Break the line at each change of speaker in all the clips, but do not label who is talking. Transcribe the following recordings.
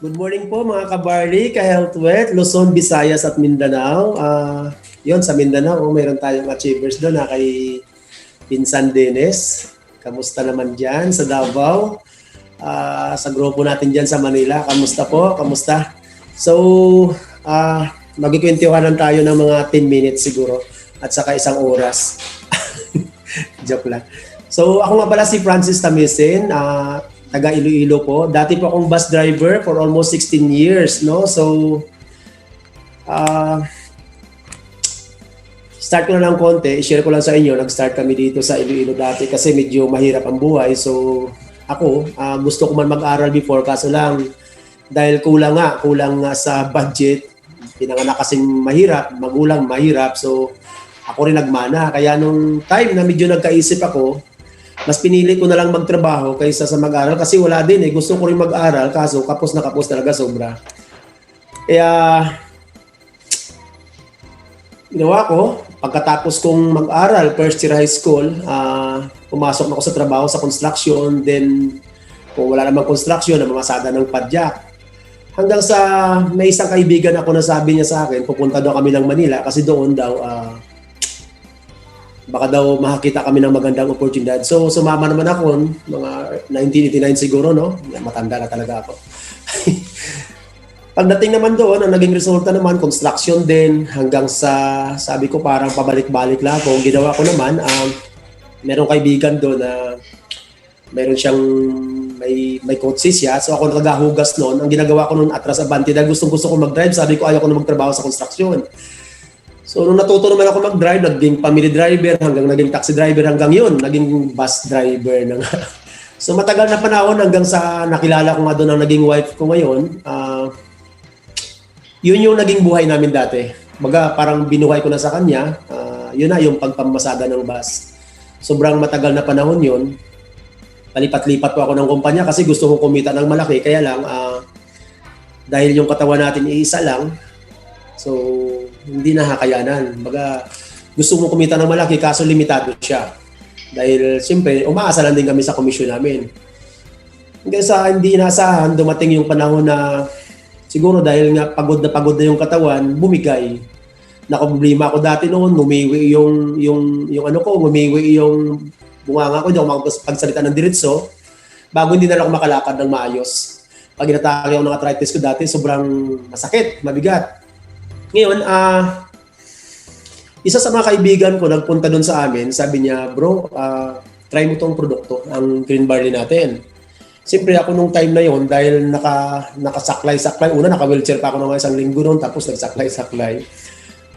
Good morning po mga kabarli, ka-Healthwet, Luzon, Visayas at Mindanao. Yon sa Mindanao, mayroon tayong achievers doon na kay Pinsan Dennis. Kamusta naman dyan sa Davao? Sa grupo natin dyan sa Manila, kamusta po? Kamusta? So, magkikwentuhanan tayo ng mga 10 minutes siguro at saka isang oras. Joke lang. So, ako nga pala si Francis Tamisin, taga Iloilo po. Dati po akong bus driver for almost 16 years, no? So, start ko na ng konti, share ko lang sa inyo. Nag-start kami dito sa Iloilo dati kasi medyo mahirap ang buhay. So, ako, gusto ko man mag-aral before, kaso lang, dahil kulang nga sa budget, pinanganak kasing mahirap, magulang mahirap, so ako rin nagmana. Kaya nung time na medyo nagkaisip ako, mas pinili ko na lang magtrabaho kaysa sa mag-aral kasi wala din eh. Gusto ko rin mag-aral kaso kapos na kapos talaga sobra. Kaya ginawa ko, pagkatapos kong mag-aral, first year high school, pumasok na ako sa trabaho sa construction. Then kung wala namang construction, namamasada ng padyak. Hanggang sa may isang kaibigan ako na sabi niya sa akin, pupunta daw kami ng Manila kasi doon daw baka daw makakita kami ng magandang oportunidad. So, sumama naman ako, mga 1989 siguro, no? Matanda na talaga ako. Pagdating naman doon, ang naging resulta naman, construction din, hanggang sa, sabi ko, parang pabalik-balik lang ako. Ginawa ko naman, merong kaibigan doon na meron siyang, may kotse siya. So, ako nagahugas noon. Ang ginagawa ko noon, atras abante, dahil gustong-gusto ko mag-drive, sabi ko, ayaw ko na magtrabaho sa construction. So, nung natuto naman ako mag-drive, naging family driver, hanggang naging taxi driver, hanggang yun, naging bus driver na nga. So, matagal na panahon hanggang sa nakilala ko nga doon ang naging wife ko ngayon. Yun yung naging buhay namin dati. Baga, parang binuhay ko na sa kanya. Yun na yung pagpamasada ng bus. Sobrang matagal na panahon yun. Palipat-lipat po ako ng kumpanya kasi gusto ko kumita ng malaki. Kaya lang, dahil yung katawan natin iisa lang, so, hindi nakakayanan. Baga, gusto mo kumita ng malaki kaso limitado siya. Dahil siyempre, umaasa lang din kami sa komisyon namin. Hanggang sa hindi inaasahan, dumating yung panahon na siguro dahil nga pagod na yung katawan, bumigay. Nakaproblema ako dati noon, ngumiwi yung bunganga ko, hindi ako makapagsalita ng diretso. Bago hindi na ako makalakad ng maayos. Pag inatake ako ng arthritis ko dati, sobrang masakit, mabigat. Ngayon, isa sa mga kaibigan ko nagpunta doon sa amin, sabi niya, bro, try mo tong produkto, ang green barley natin. Siyempre ako nung time na yon dahil nakasaklay-saklay, una naka-wheelchair pa ako ng isang linggo noon, tapos nagsaklay-saklay.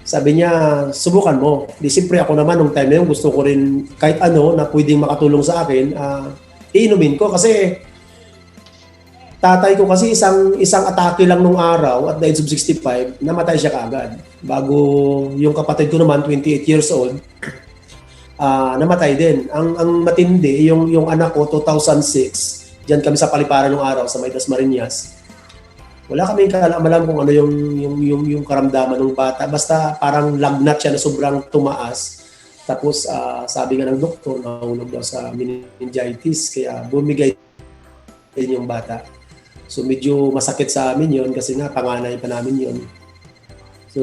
Sabi niya, subukan mo. Di siyempre ako naman nung time na yun, gusto ko rin kahit ano na pwedeng makatulong sa akin, iinumin ko kasi tatay ko kasi isang atake lang nung araw at the age of 65, namatay siya kaagad. Bago yung kapatid ko naman, 28 years old, namatay din. Ang matindi, yung anak ko, 2006, diyan kami sa Paliparan nung araw, sa Maytas Marinas. Wala kaming alam kung ano yung karamdaman ng bata. Basta parang lagnat siya na sobrang tumaas. Tapos sabi nga ng doktor, nahulog daw sa meningitis, kaya bumigay din yung bata. So medyo masakit sa amin yon kasi nga panganay pa namin yon. So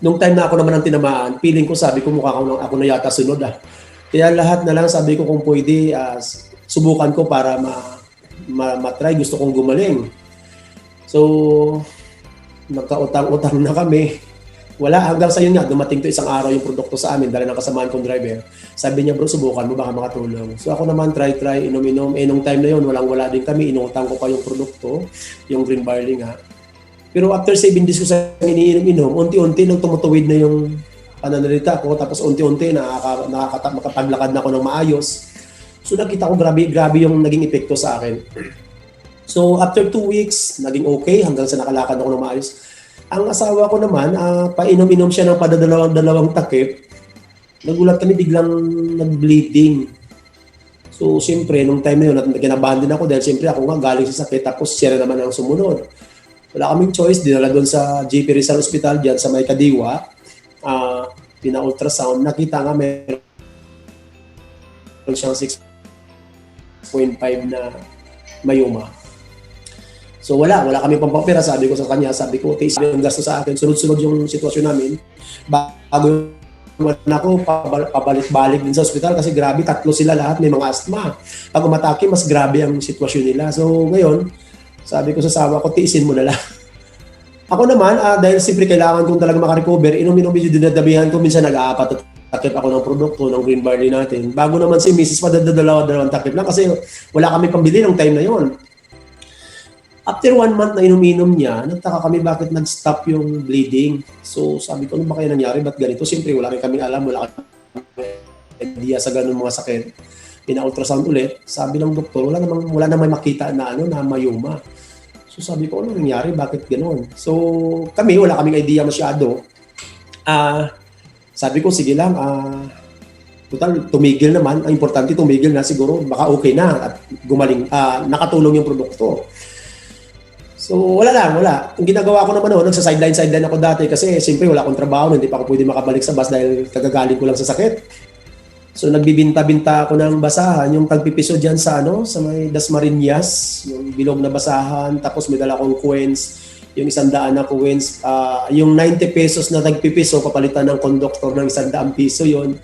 nung time na ako naman ang tinamaan, feeling ko sabi ko mukha ako na yata sunod . Kaya lahat na lang sabi ko kung pwede subukan ko para ma-try, gusto kong gumaling. So nagkautang-utang na kami. Wala, hanggang sa yun nga, dumating to isang araw yung produkto sa amin dahil ng kasamaan kong driver. Sabi niya, bro, subukan mo, baka makatulong. So ako naman, try, inom-inom. Nung time na yun, walang-wala din kami. Inutang ko pa yung produkto, yung green barley nga. Pero after 7 days ko sa iniinom-inom, unti-unti nang tumutuwid na yung pananalita ko. Tapos unti-unti, makapaglakad na ako ng maayos. So nakita ko, grabe yung naging epekto sa akin. So after 2 weeks, naging okay hanggang sa nakalakad ako ng maayos. Ang asawa ko naman, painom-inom siya ng padadalawang takip. Nagulat kami, biglang nag-bleeding. So, siyempre, nung time na yun, kinabahan din ako dahil siyempre ako nga galing sa sakit, tapos siya naman ang sumunod. Wala kaming choice, dinala doon sa JP Rizal Hospital dyan sa May Kadiwa. Pina-ultrasound, nakita nga meron siyang 6.5 na myoma. So wala kami pampapera, sabi ko sa kanya, sabi ko, tiis yung gasto sa akin, sunod-sunod yung sitwasyon namin. Bago anak ko, pabalik-balik din sa ospital kasi grabe, 3 sila lahat, may mga asthma. Pag umatake, mas grabe ang sitwasyon nila. So ngayon, sabi ko sa asawa ko, tiisin mo na lang. Ako naman, dahil siyempre kailangan kong talaga makarecover, inom-inom medyo dinadabihan ko, minsan nag-aapat at takip ako ng produkto ng green barley natin. Bago naman si Mrs. padadalawang takip lang kasi wala kami pambili ng time na yon. After 1 month na inom-inom niya, nagtaka kami bakit nag-stop yung bleeding. So sabi ko, ano ba kaya nangyari? Ba't ganito? Siyempre wala rin kaming alam, wala kaming idea sa ganun mga sakit. Pina-ultrasound ulit, sabi ng doktor, wala namang makita na na mayuma. So sabi ko, ano nangyari? Bakit ganun? So kami, wala kaming idea masyado. Sabi ko, sige lang, total, tumigil naman. Ang importante, tumigil na siguro, baka okay na at gumaling, nakatulong yung produkto. So wala. Ang ginagawa ko naman noon, nagsa-sideline ako dati kasi siyempre wala akong trabaho, hindi pa ako pwede makabalik sa bus dahil kagagaling ko lang sa sakit. So nagbibinta-binta ako ng basahan, yung tagpipiso diyan sa sa may Dasmariñas, yung bilog na basahan, tapos may dala akong coins, yung 100 na coins, yung 90 pesos na tagpipiso papalitan ng conductor ng 100 piso yon.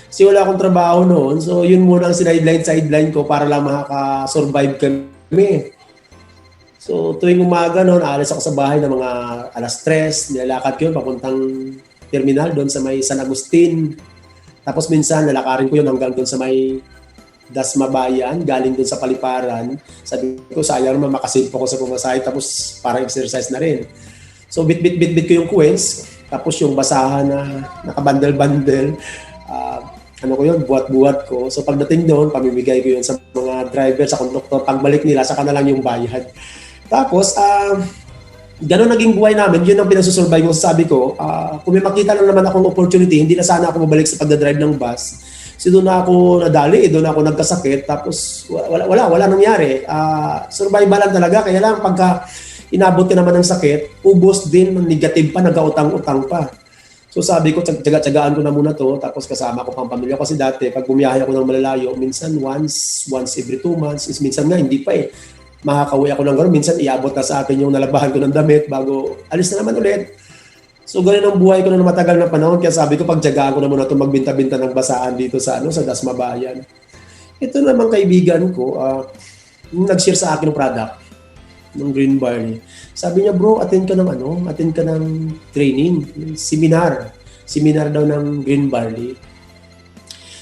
Kasi wala akong trabaho noon, so yun muna ang sideline ko para lang makaka-survive kami. So tuwing umaga noon, alis ako sa bahay ng mga 3:00, nilalakad ko yun papuntang terminal doon sa may San Agustin. Tapos minsan lalakarin ko yun hanggang doon sa may Dasmabayan, galing doon sa Paliparan. Sabi ko, sayang naman makasave ko sa pumasahe, tapos parang exercise na rin. So bit ko yung coins, tapos yung basahan na nakabandel-bandel, ko yun, buhat-buhat ko. So pagdating doon, pamimigay ko yun sa mga driver, sa conductor. Pagbalik nila, saka na lang yung bayad. Tapos, gano'n naging buhay namin, yun ang pinasusurvive ko. Sabi ko, kung may makita lang naman akong opportunity, hindi na sana ako mabalik sa pagdadrive ng bus. Kasi doon na ako nadali, doon na ako nagkasakit, tapos wala nangyari. Survival lang talaga, kaya lang pagka inabot ka naman ng sakit, ubos din, negative pa, nag-utang-utang pa. So sabi ko, tsaga-tsagaan ko na muna to, tapos kasama ko pang pamilya. Kasi dati, pag bumiyahe ako ng malalayo, minsan once every 2 months, minsan nga hindi pa makakauwi ako ng gano'n. Minsan iabot na sa akin yung nalabahan ko ng damit bago alis na naman ulit. So ganun ang buhay ko na matagal na panahon. Kaya sabi ko, pagtsagaan ko na muna itong magbinta-binta ng basaan dito sa Dasmabayan. Ito naman kaibigan ko, yung nag-share sa akin ng product ng green barley. Sabi niya, bro, attend ka ng training, seminar daw ng green barley.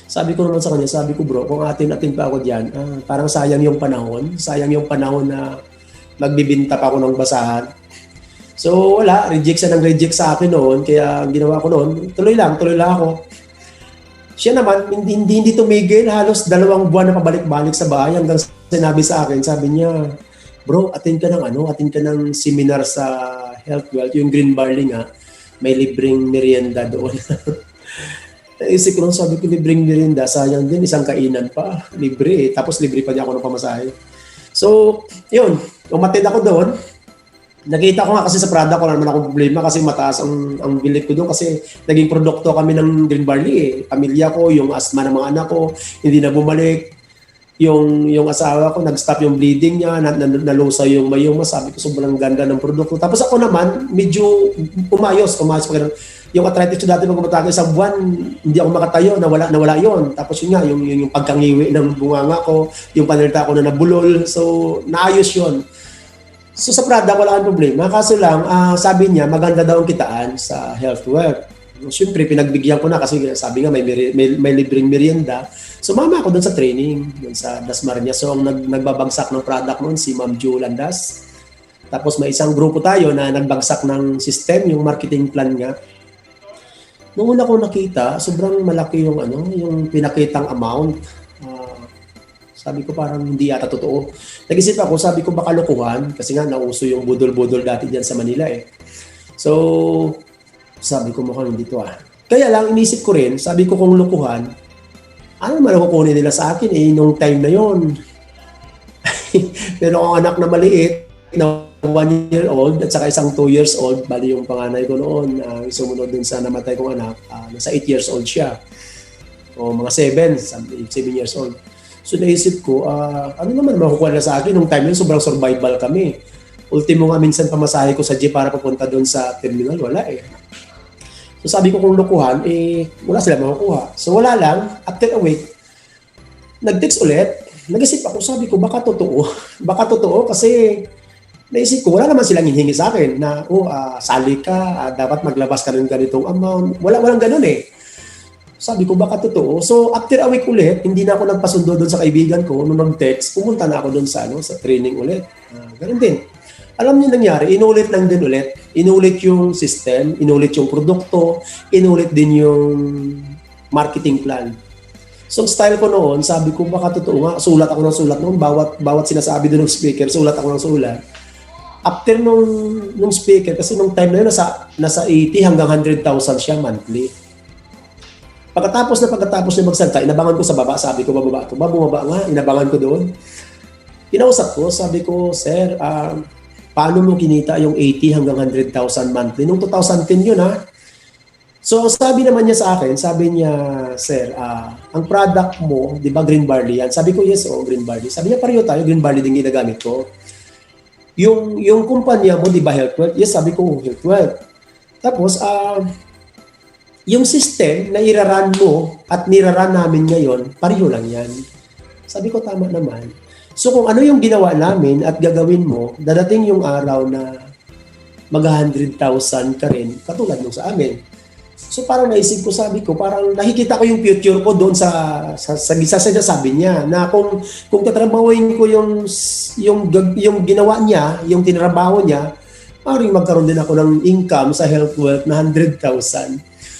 Sabi ko naman sa kanya, sabi ko, bro, kung atin pa ako diyan, parang sayang yung panahon na magbibinta pa ako ng basahan. So wala, reject sa akin noon, kaya ang ginawa ko noon, tuloy lang ako. Siya naman, hindi tumigil, halos 2 buwan na pabalik-balik sa bahay hanggang sinabi sa akin, sabi niya, bro, attend ka ng seminar sa Health Wealth, yung green barley nga, may libreng merienda doon. Naisip ko lang, sabi ko, libreng merienda, sayang din, isang kainan pa, libre tapos libre pa niya ako ng pamasahe. So, yun, umatid ako doon, nakita ko nga kasi sa product ko, wala naman akong problema kasi mataas ang bilit ko doon kasi naging produkto kami ng green barley Pamilya ko, yung asthma ng mga anak ko, hindi na bumalik. Yung asawa ko, nag-stop yung bleeding niya, nalusa yung mayoma, sabi ko sobrang ganda ng produkto. Tapos ako naman, medyo umayos pa ganun. Yung arthritis ko dati pag umatake sa buwan, hindi ako makatayo, nawala yon. Tapos yun nga, yung pagkangiwi ng bunganga ko, yung panalita ko na nabulol, so naayos yon. So sa product, wala kang problema. Kaso lang, sabi niya, maganda daw ang kitaan sa Health Wealth. Siyempre, pinagbigyan ko na kasi sabi nga may libreng merienda. Sumama ako doon sa training, doon sa Dasmariñas. So ang nagbabagsak ng product noon, si Ma'am Jo Landas. Tapos may isang grupo tayo na nagbagsak ng system, yung marketing plan nga. Noong una ko nakita, sobrang malaki yung pinakitang amount. Sabi ko parang hindi yata totoo. Nag-isip ako, sabi ko baka lokohan kasi nga nauso yung budol-budol dati diyan sa Manila So, sabi ko mukhang hindi to Kaya lang inisip ko rin, sabi ko kung lokohan, ano man ang kukunin nila sa akin nung time na yon. Pero akong anak na maliit, na 1 year old at saka isang 2 years old, bali yung panganay ko noon, sumunod dun sa namatay kong anak, nasa 8 years old siya. O mga 7 years old. So naisip ko, ano naman makukuha na sa akin nung time yun, sobrang survival kami. Ultimo nga minsan pamasahe ko sa jeep para papunta doon sa terminal, wala eh. So sabi ko kung lukuhan, wala sila makukuha. So wala lang, after a week, nag-text ulit, nag-isip ako, sabi ko, baka totoo. Baka totoo kasi naisip ko, wala naman silang hihingi sa akin na, sali ka, dapat maglabas ka rin ganitong amount. Walang ganun eh. Sabi ko, baka totoo. So, after a week ulit, hindi na ako nagpasundo doon sa kaibigan ko. Nung nag-text, pumunta na ako doon sa training ulit. Ganun din. Alam niyo nangyari, inulit lang din ulit. Inulit yung system, inulit yung produkto, inulit din yung marketing plan. So, style ko noon, sabi ko, baka totoo nga. Sulat ako ng sulat noon. Bawat sinasabi doon ng speaker, sulat ako ng sulat. After nung speaker, kasi nung time na yun, nasa 80 hanggang 100,000 siya monthly. Pagkatapos na magsalita, inabangan ko sa baba, sabi ko, bababa ito. Bumaba nga, inabangan ko doon. Kinausap ko, sabi ko, sir, paano mo kinita yung 80 hanggang 100,000 monthly? Nung 2010 yun, ha? So, sabi naman niya sa akin, sabi niya, sir, ang product mo, di ba green barley yan? Sabi ko, yes, green barley. Sabi niya, pareho tayo, green barley din ginagamit ko. Yung kumpanya mo, di ba Health Wealth? Yes, sabi ko, Health Wealth. Tapos, yung system na iraran mo at niraran namin ngayon, pareho lang yan. Sabi ko, tama naman. So kung ano yung ginawa namin at gagawin mo, dadating yung araw na mag-100,000 ka rin, katulad nung sa amin. So parang naisip ko, sabi ko, parang nakikita ko yung future ko doon sa sabi niya, na kung tatrabahuin ko yung ginawa niya, yung tinrabaho niya, maaaring magkaroon din ako ng income sa Health Wealth na 100,000.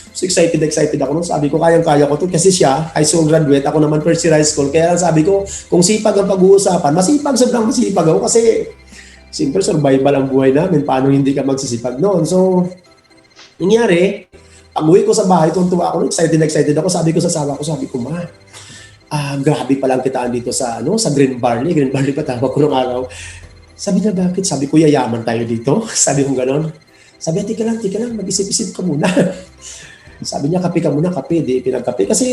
So excited ako nung sabi ko, kayang-kaya ko to kasi siya, high school graduate, ako naman first year high school. Kaya sabi ko, kung sipag ang pag-uusapan, sobrang masipag ako kasi simple survival ang buhay namin, paano hindi ka magsisipag noon. So, nangyari, pag-uwi ko sa bahay, tuwa ako, excited ako, sabi ko sa asawa ko, ma, grabe palang kitaan dito sa green barley pa tawag ko nung araw. Sabi niya, bakit? Sabi ko, yayaman tayo dito. Sabi ko gano'n. Sabi niya, tika lang, mag-isip-isip ka muna. Sabi niya, kape ka muna, kape. Di pinagkape. Kasi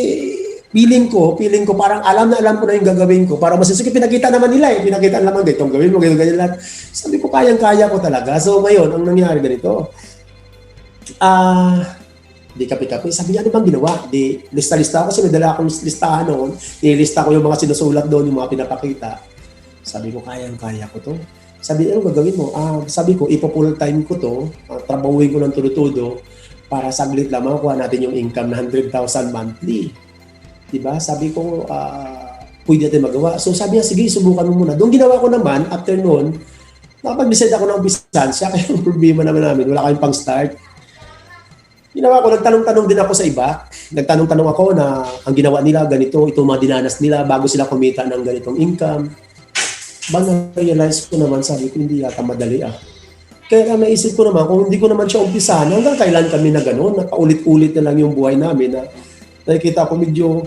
feeling ko, parang alam ko na yung gagawin ko. Para masisuki, pinakita naman nila eh. Pinakita naman, itong gawin mo, ganyan lahat. Sabi ko, kayang-kaya ko talaga. So ngayon, ang nangyari ganito, di kape-kape. Sabi niya, ano bang ginawa? Di lista-lista ako kasi may dala akong listahan noon. Nilista ko yung mga sinusulat doon, yung mga pinapakita. Sabi ko, kayang-kaya ko to. Sabi, ano gagawin mo? Sabi ko, ipo-full time ko to. Trabahuin ko ng tulo-tulo para saglit lang makuha natin yung income na 100,000 monthly. Diba? Sabi ko, pwede natin magawa. So sabi niya, sige, subukan mo muna. Doon ginawa ko naman, after noon, nakapag-decide ako ng umpisan siya, kaya yung problema namin, wala kayong pang-start. Ginawa ko, nagtanong-tanong din ako sa iba. Nagtanong-tanong ako na ang ginawa nila, ganito, ito mga dinanas nila bago sila kumita ng ganitong income. Na-realize ko naman, sabi ko, hindi yata madali Kaya naisip ko naman, kung hindi ko naman siya umpisahan, hanggang kailan kami na gano'n, napaulit-ulit na lang yung buhay namin na nakikita ko medyo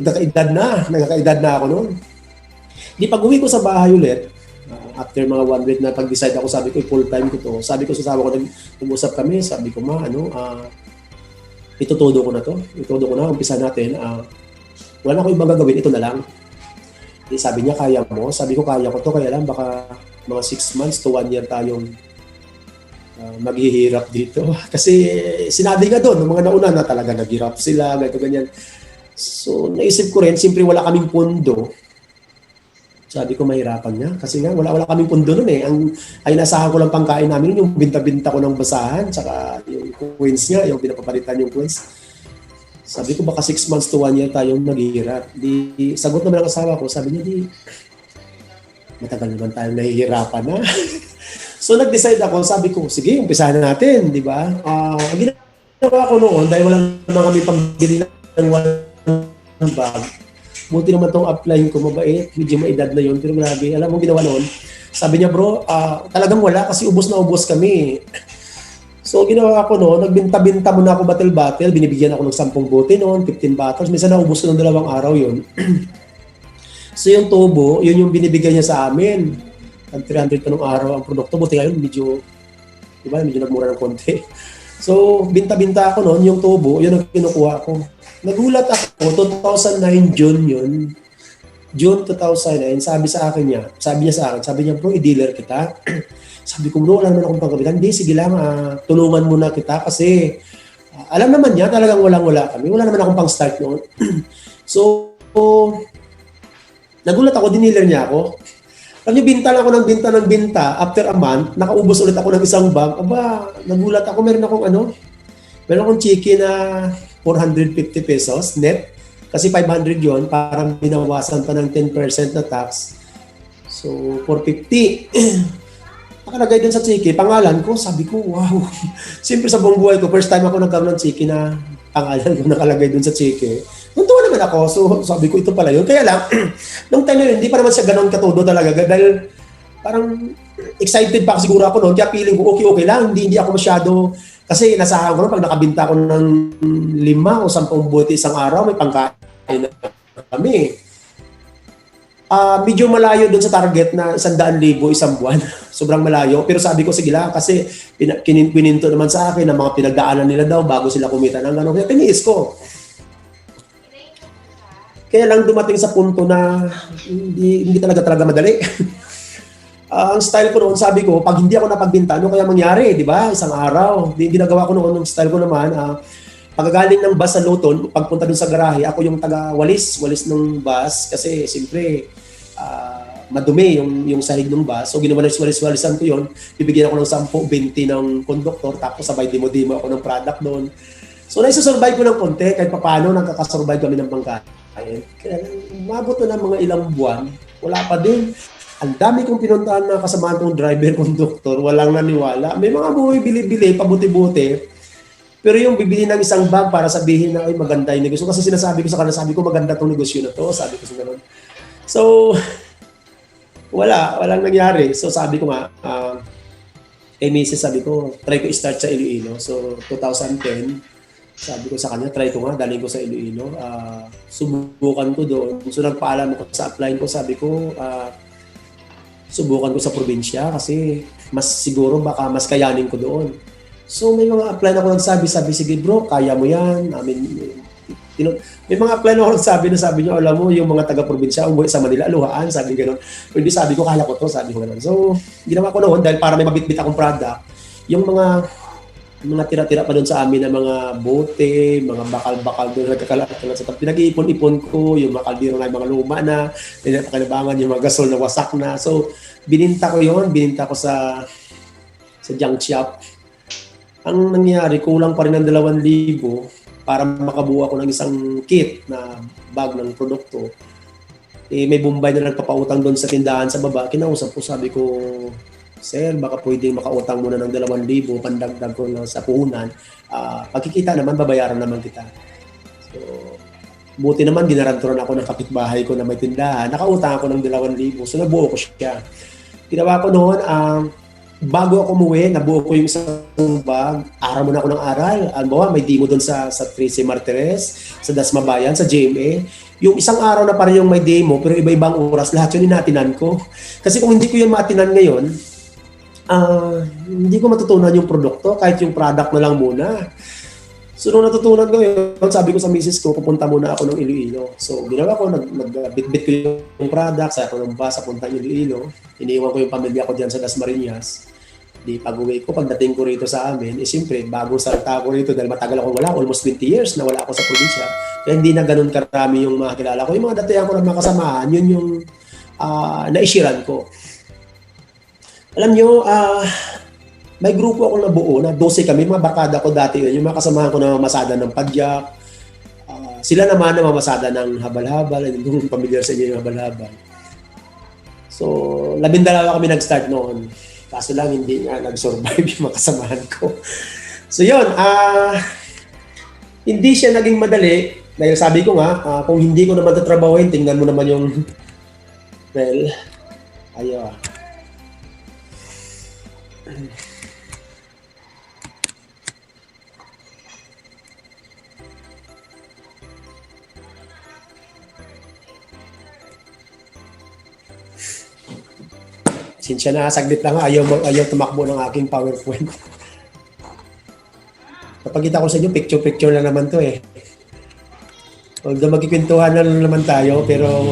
nagkakaedad na ako noon. Di pag-uwi ko sa bahay ulit, after mga 1 week na pag-decide ako, sabi ko, full time ko to. Sabi ko sa asawa ko, nag-usap kami, sabi ko, itutudo ko na, umpisa natin. Wala na ko ibang gagawin, ito na lang. Sabi niya, kaya mo? Sabi ko, kaya ko to, kaya lang baka mga 6 months to 1 year tayong maghihirap dito. Kasi sinabi nga doon, ng mga nauna na talaga naghirap sila, ganyan. So, naisip ko rin, siyempre wala kaming pondo. Sabi ko, mahirapan niya. Kasi nga, wala kaming pondo nun eh. Ay nasahan ko lang pangkain namin, yung binta-binta ko ng basahan, tsaka yung coins niya, yung pinapapalitan yung coins. Sabi ko, baka 6 months to 1 year tayong naghihirap. Sagot naman ang asawa ko, sabi niya, matagal naman tayong nahihirapan na. So nag-decide ako, sabi ko, sige, umpisahan na natin, di ba? Ang ginawa ko noon, dahil wala naman kami pambili ng one bag, buti naman itong applying ko, mabait, medyo maedad na yun, pero grabe, alam mo ginawa noon? Sabi niya, bro, talagang wala kasi ubos na ubos kami. So ginawa ko noon, nagbinta-binta muna ako battle, binibigyan ako ng 10 bote noon, 15 bottles, minsan naubos ko ng 2 araw yun. So yung tubo, yun yung binibigay niya sa amin. Ang 300 pa nung araw ang produkto. Buti ngayon, medyo nagmura ng konti. So, binta-binta ako noon, yung tubo, yun ang kinukuha ko. Nagulat ako, 2009 June yun. June 2009, sabi niya sa akin, bro, i-dealer kita. Sabi ko, bro, wala naman akong panggabitan. Hindi, sige lang, tulungan muna kita kasi alam naman niya, talagang walang-wala kami. Wala naman akong pang-start noon. So, nagulat ako, diniler niya ako. Alam niyo, binta lang ako ng binta. After a month, nakaubos ulit ako ng isang bag. Aba, nagulat ako. Meron akong chicken na 450 pesos net. Kasi 500 yon, parang binawasan pa ng 10% na tax. So, 450. Nakalagay dun sa chiki, pangalan ko, sabi ko, wow. Siyempre sa buong buhay ko, first time ako nagkaroon ng chiki na pangalan ko nakalagay dun sa chiki. Nuntuwa naman ako, so sabi ko, ito pala yun. Kaya lang, nung time na yun, hindi pa naman siya ganun katudo talaga. Dahil parang excited pa siguro ako noon, kaya feeling ko okay lang, hindi ako masyado, kasi nasahan ko pag nakabinta ko ng 5 o 10 buti isang araw, may pangkain na kami. Medyo malayo doon sa target na 100,000 isang buwan. Sobrang malayo. Pero sabi ko, sige lang, kasi pininto naman sa akin ng mga pinagdaanan nila daw bago sila kumita ng gano'n. Kaya tiniis ko. Kaya lang dumating sa punto na hindi talaga madali. Ang style ko noon, sabi ko, pag hindi ako napagbinta, ano kaya mangyari, di ba? Isang araw. Ginagawa ko noon, ng style ko naman, pagkagaling ng bus sa Luton, pagpunta dun sa garahe, ako yung taga-walis ng bus kasi siyempre madumi yung sahig ng bus. So ginawa walis-walisan ko yun. Bibigyan ako ng 10, 20 ng conductor tapos sabay dimo-dimo ako ng product doon. So naisasurvive ko ng konti kahit paano nakakasurvive kami ng pangkain. Kaya umabot na ng mga ilang buwan, wala pa din. Ang dami kong pinuntahan na kasamahan kong driver, conductor, walang naniwala. May mga bumibili-bili, pabuti-buti. Pero yung bibili ng isang bag para sabihin na ay maganda yung negosyo. Kasi sinasabi ko sa kanila, sabi ko maganda tong negosyo na to. Sabi ko sa ganun. So, walang nangyari. So sabi ko nga, kay Mrs. sabi ko, try ko start sa Iloilo. So 2010, sabi ko sa kanya, try ko nga, daling ko sa Iloilo. Subukan ko doon. So nagpaalam ko sa upline ko, sabi ko, subukan ko sa probinsya kasi mas siguro baka mas kayanin ko doon. So may mga upline ako nagsabi, sige bro, kaya mo yan. May mga upline ako nagsabi niyo, alam mo, yung mga taga-probinsya, umuwi sa Manila, luhaan, sabi gano'n. Hindi, sabi ko, kala ko to, sabi ko gano'n. So, ginawa ko noon dahil para may mabitbit akong product, yung mga tira-tira pa doon sa amin na mga bote, mga bakal-bakal doon, nagkakalat sa tabi. Pinag-iipon-ipon ko, yung mga kaldero na, yung mga luma na, pinapakinabangan, yung mga gasol na wasak na. So, bininta ko sa junk shop. Ang nangyari, kulang pa rin ng 2,000 para makabuo ako ng isang kit na bag ng produkto. May Bombay na nagpapautang doon sa tindahan sa baba. Kinausap ko, sabi ko, sir, baka pwedeng makautang muna ng 2,000, pandagdag ko na sa puhunan. Pagkikita naman, babayaran naman kita. So, buti naman, ginaranturan ako ng kapitbahay ko na may tindahan. Nakautang ako ng 2,000. So, nabuo ko siya. Ginawa ko noon, bago ako umuwi, nabuo ko yung isang bag. Araw muna ako ng aral. Alam may demo doon sa 13 Martires, sa Dasmabayan, sa GMA. Yung isang araw na parang yung may demo, pero iba-ibang oras, lahat yun inatinan ko. Kasi kung hindi ko yun matinan ngayon, hindi ko matutunan yung produkto, kahit yung product na lang muna. So, nung natutunan ko yun, sabi ko sa misis ko, pupunta muna ako ng Iloilo. So, ginawa ko, nagbitbit ko yung product, sa ako ng bus, papunta ng Iloilo. Iniiwan ko yung pamilya ko dyan sa Dasmariñas. Di pag-uwi ko, pagdating ko rito sa amin, siyempre, bagong salta ko rito dahil matagal ako wala, almost 20 years na wala ako sa probinsya. Kaya hindi na ganun karami yung mga kilala ko. Yung mga datihan ko na mga kasamahan, yun yung naisiran ko. Alam nyo, may grupo akong nabuo na 12 kami, mga barkada ko dati yun, yung mga kasamahan ko na mamasada ng padyak. Sila naman na mamasada ng habal-habal, yung familiar sa inyo yung habal-habal. So, 12 kami nag-start noon. Kaso lang hindi nga nag-survive yung mga kasamahan ko. So yun, hindi siya naging madali. Dahil sabi ko nga, kung hindi ko naman tatrabahuin, tingnan mo naman yung, well, ayaw. Sinsya na, saglit lang, ayaw tumakbo ng aking PowerPoint. Napakita ko sa inyo, picture-picture na naman to eh. Although magkikwentuhan na naman tayo, pero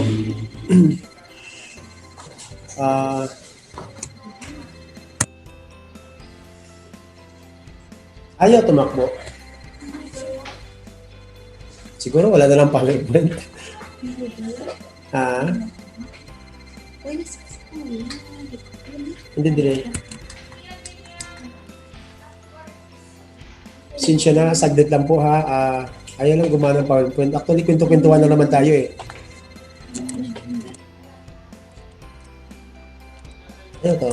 Ayaw tumakbo. Siguro wala na lang PowerPoint. Ah, hindi dire. Sinsya na, saglit lang po ha. Ayaw lang gumana ng PowerPoint. Actually, kwento-kwentuhan na naman tayo eh. Ano to?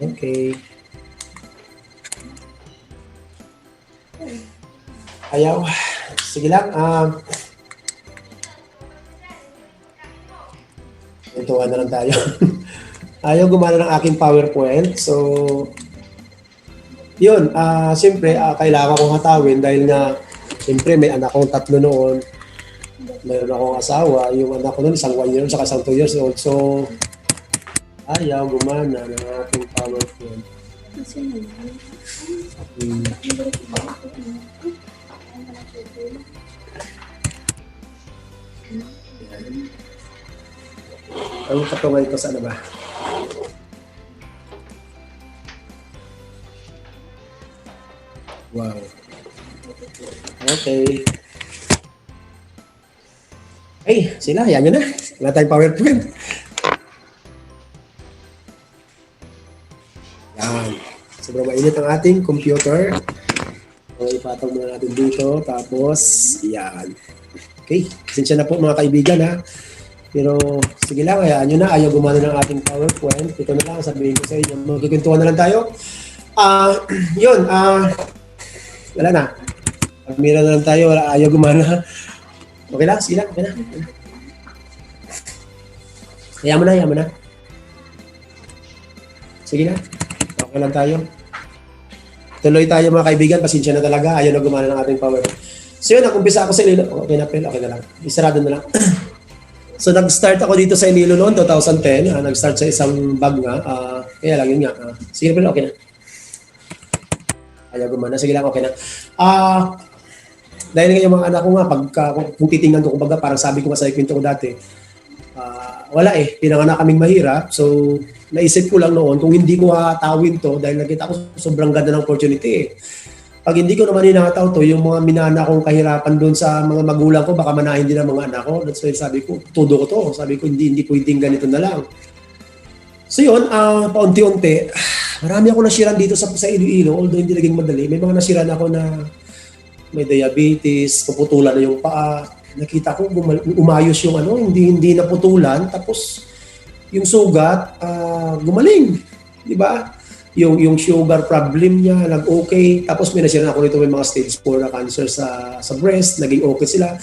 Okay. Ayaw. Sige lang. Kwentuhan na lang tayo. Ayaw gumana ng aking PowerPoint. So, yun. Siyempre, kailangan kong hatawin dahil nga, siyempre, may anak kong 3 noon. Mayroon akong asawa. Yung anak ko noon, isang 1 year, saka isang 2 years old. So, ayaw gumana ng aking PowerPoint. Ang katungay ko sa ano ba? Wow. Okay. Ay, sila, yan yun na. Wala tayong PowerPoint. Yan. Sobrang mainit ang ating computer. So, ipatong muna natin dito. Tapos, yan. Okay. Pasensya na po mga kaibigan ha. Pero, sige lang, hayaan nyo na. Ayaw gumana ng ating PowerPoint. Ito na lang, sabihin ko sa inyo. Magkikwentuhan na lang tayo. Yun. Wala na. Pagmira na lang tayo. Ayaw gumana. Okay lang, sige lang. Okay na. Hayaan mo na, hayaan mo na. Sige na. Okay lang tayo. Tuloy tayo mga kaibigan. Pasensya na talaga. Ayaw na gumana ng ating PowerPoint. So yun, nakumpisa ako sa Iloilo. Okay na, Pel. Okay na lang. Isarado na lang. So nag-start ako dito sa Iloilo noon, 2010. Nag-start sa isang bag nga. Kaya lang, yun nga. Sige, Pel. Okay na. Ayaw gumana. Sige lang, okay na. Dahil nga yung mga anak ko nga, kung titingnan ko, kumbaga, parang sabi ko nga sa ikwento ko dati, wala eh, pinanganak kaming mahirap. So, naisip ko lang noon, kung hindi ko hatawin to, dahil nakita ko sobrang ganda ng opportunity eh. Pag hindi ko naman hinataw to, yung mga minana kong kahirapan doon sa mga magulang ko, baka manahin din ang mga anak ko. That's why sabi ko, todo ko to. Sabi ko, hindi pwedeng ganito na lang. So yun, paunti-unti, marami ako nasiran dito sa Iloilo, although hindi naging madali. May mga nasiran ako na may diabetes, puputulan na yung paa. Nakita ko umayos yung hindi naputulan, tapos yung sugat gumaling, di ba? Yung sugar problem niya nag-okay, tapos may nasiran ako nito, may mga stage 4 na cancer sa breast, naging okay sila.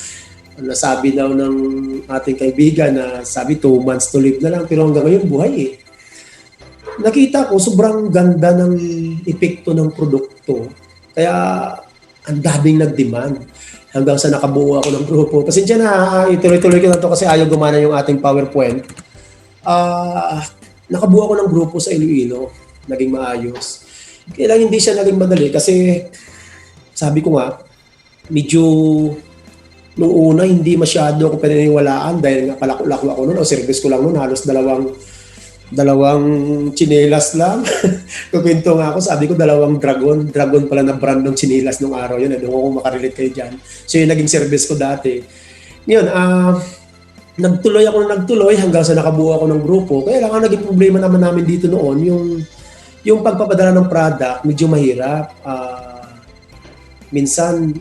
Nasabi daw ng ating kaibigan na sabi 2 months to live na lang, pero hanggang ngayon buhay eh. Nakita ko sobrang ganda ng epekto ng produkto, kaya ang daming nag-demand hanggang sa nakabuo ako ng grupo. Pasensya na, ituloy-tuloy ko na ito kasi ayaw gumana yung ating PowerPoint. Nakabuo ako ng grupo sa Iloilo, naging maayos. Kaya lang hindi siya naging madali kasi sabi ko nga, medyo nung una hindi masyado ako pinaniwalaan dahil nga palako-lako ako noon o service ko lang noon, halos dalawang chinelas lang. Kukwento nga ako, sabi ko dalawang dragon pala na brand ng chinelas nung araw yun. Doon ako makarelate kayo dyan. So yung naging service ko dati. Ngayon, nagtuloy hanggang sa nakabuo ako ng grupo. Kaya lang ang naging problema naman namin dito noon, yung pagpapadala ng product, medyo mahirap. Minsan,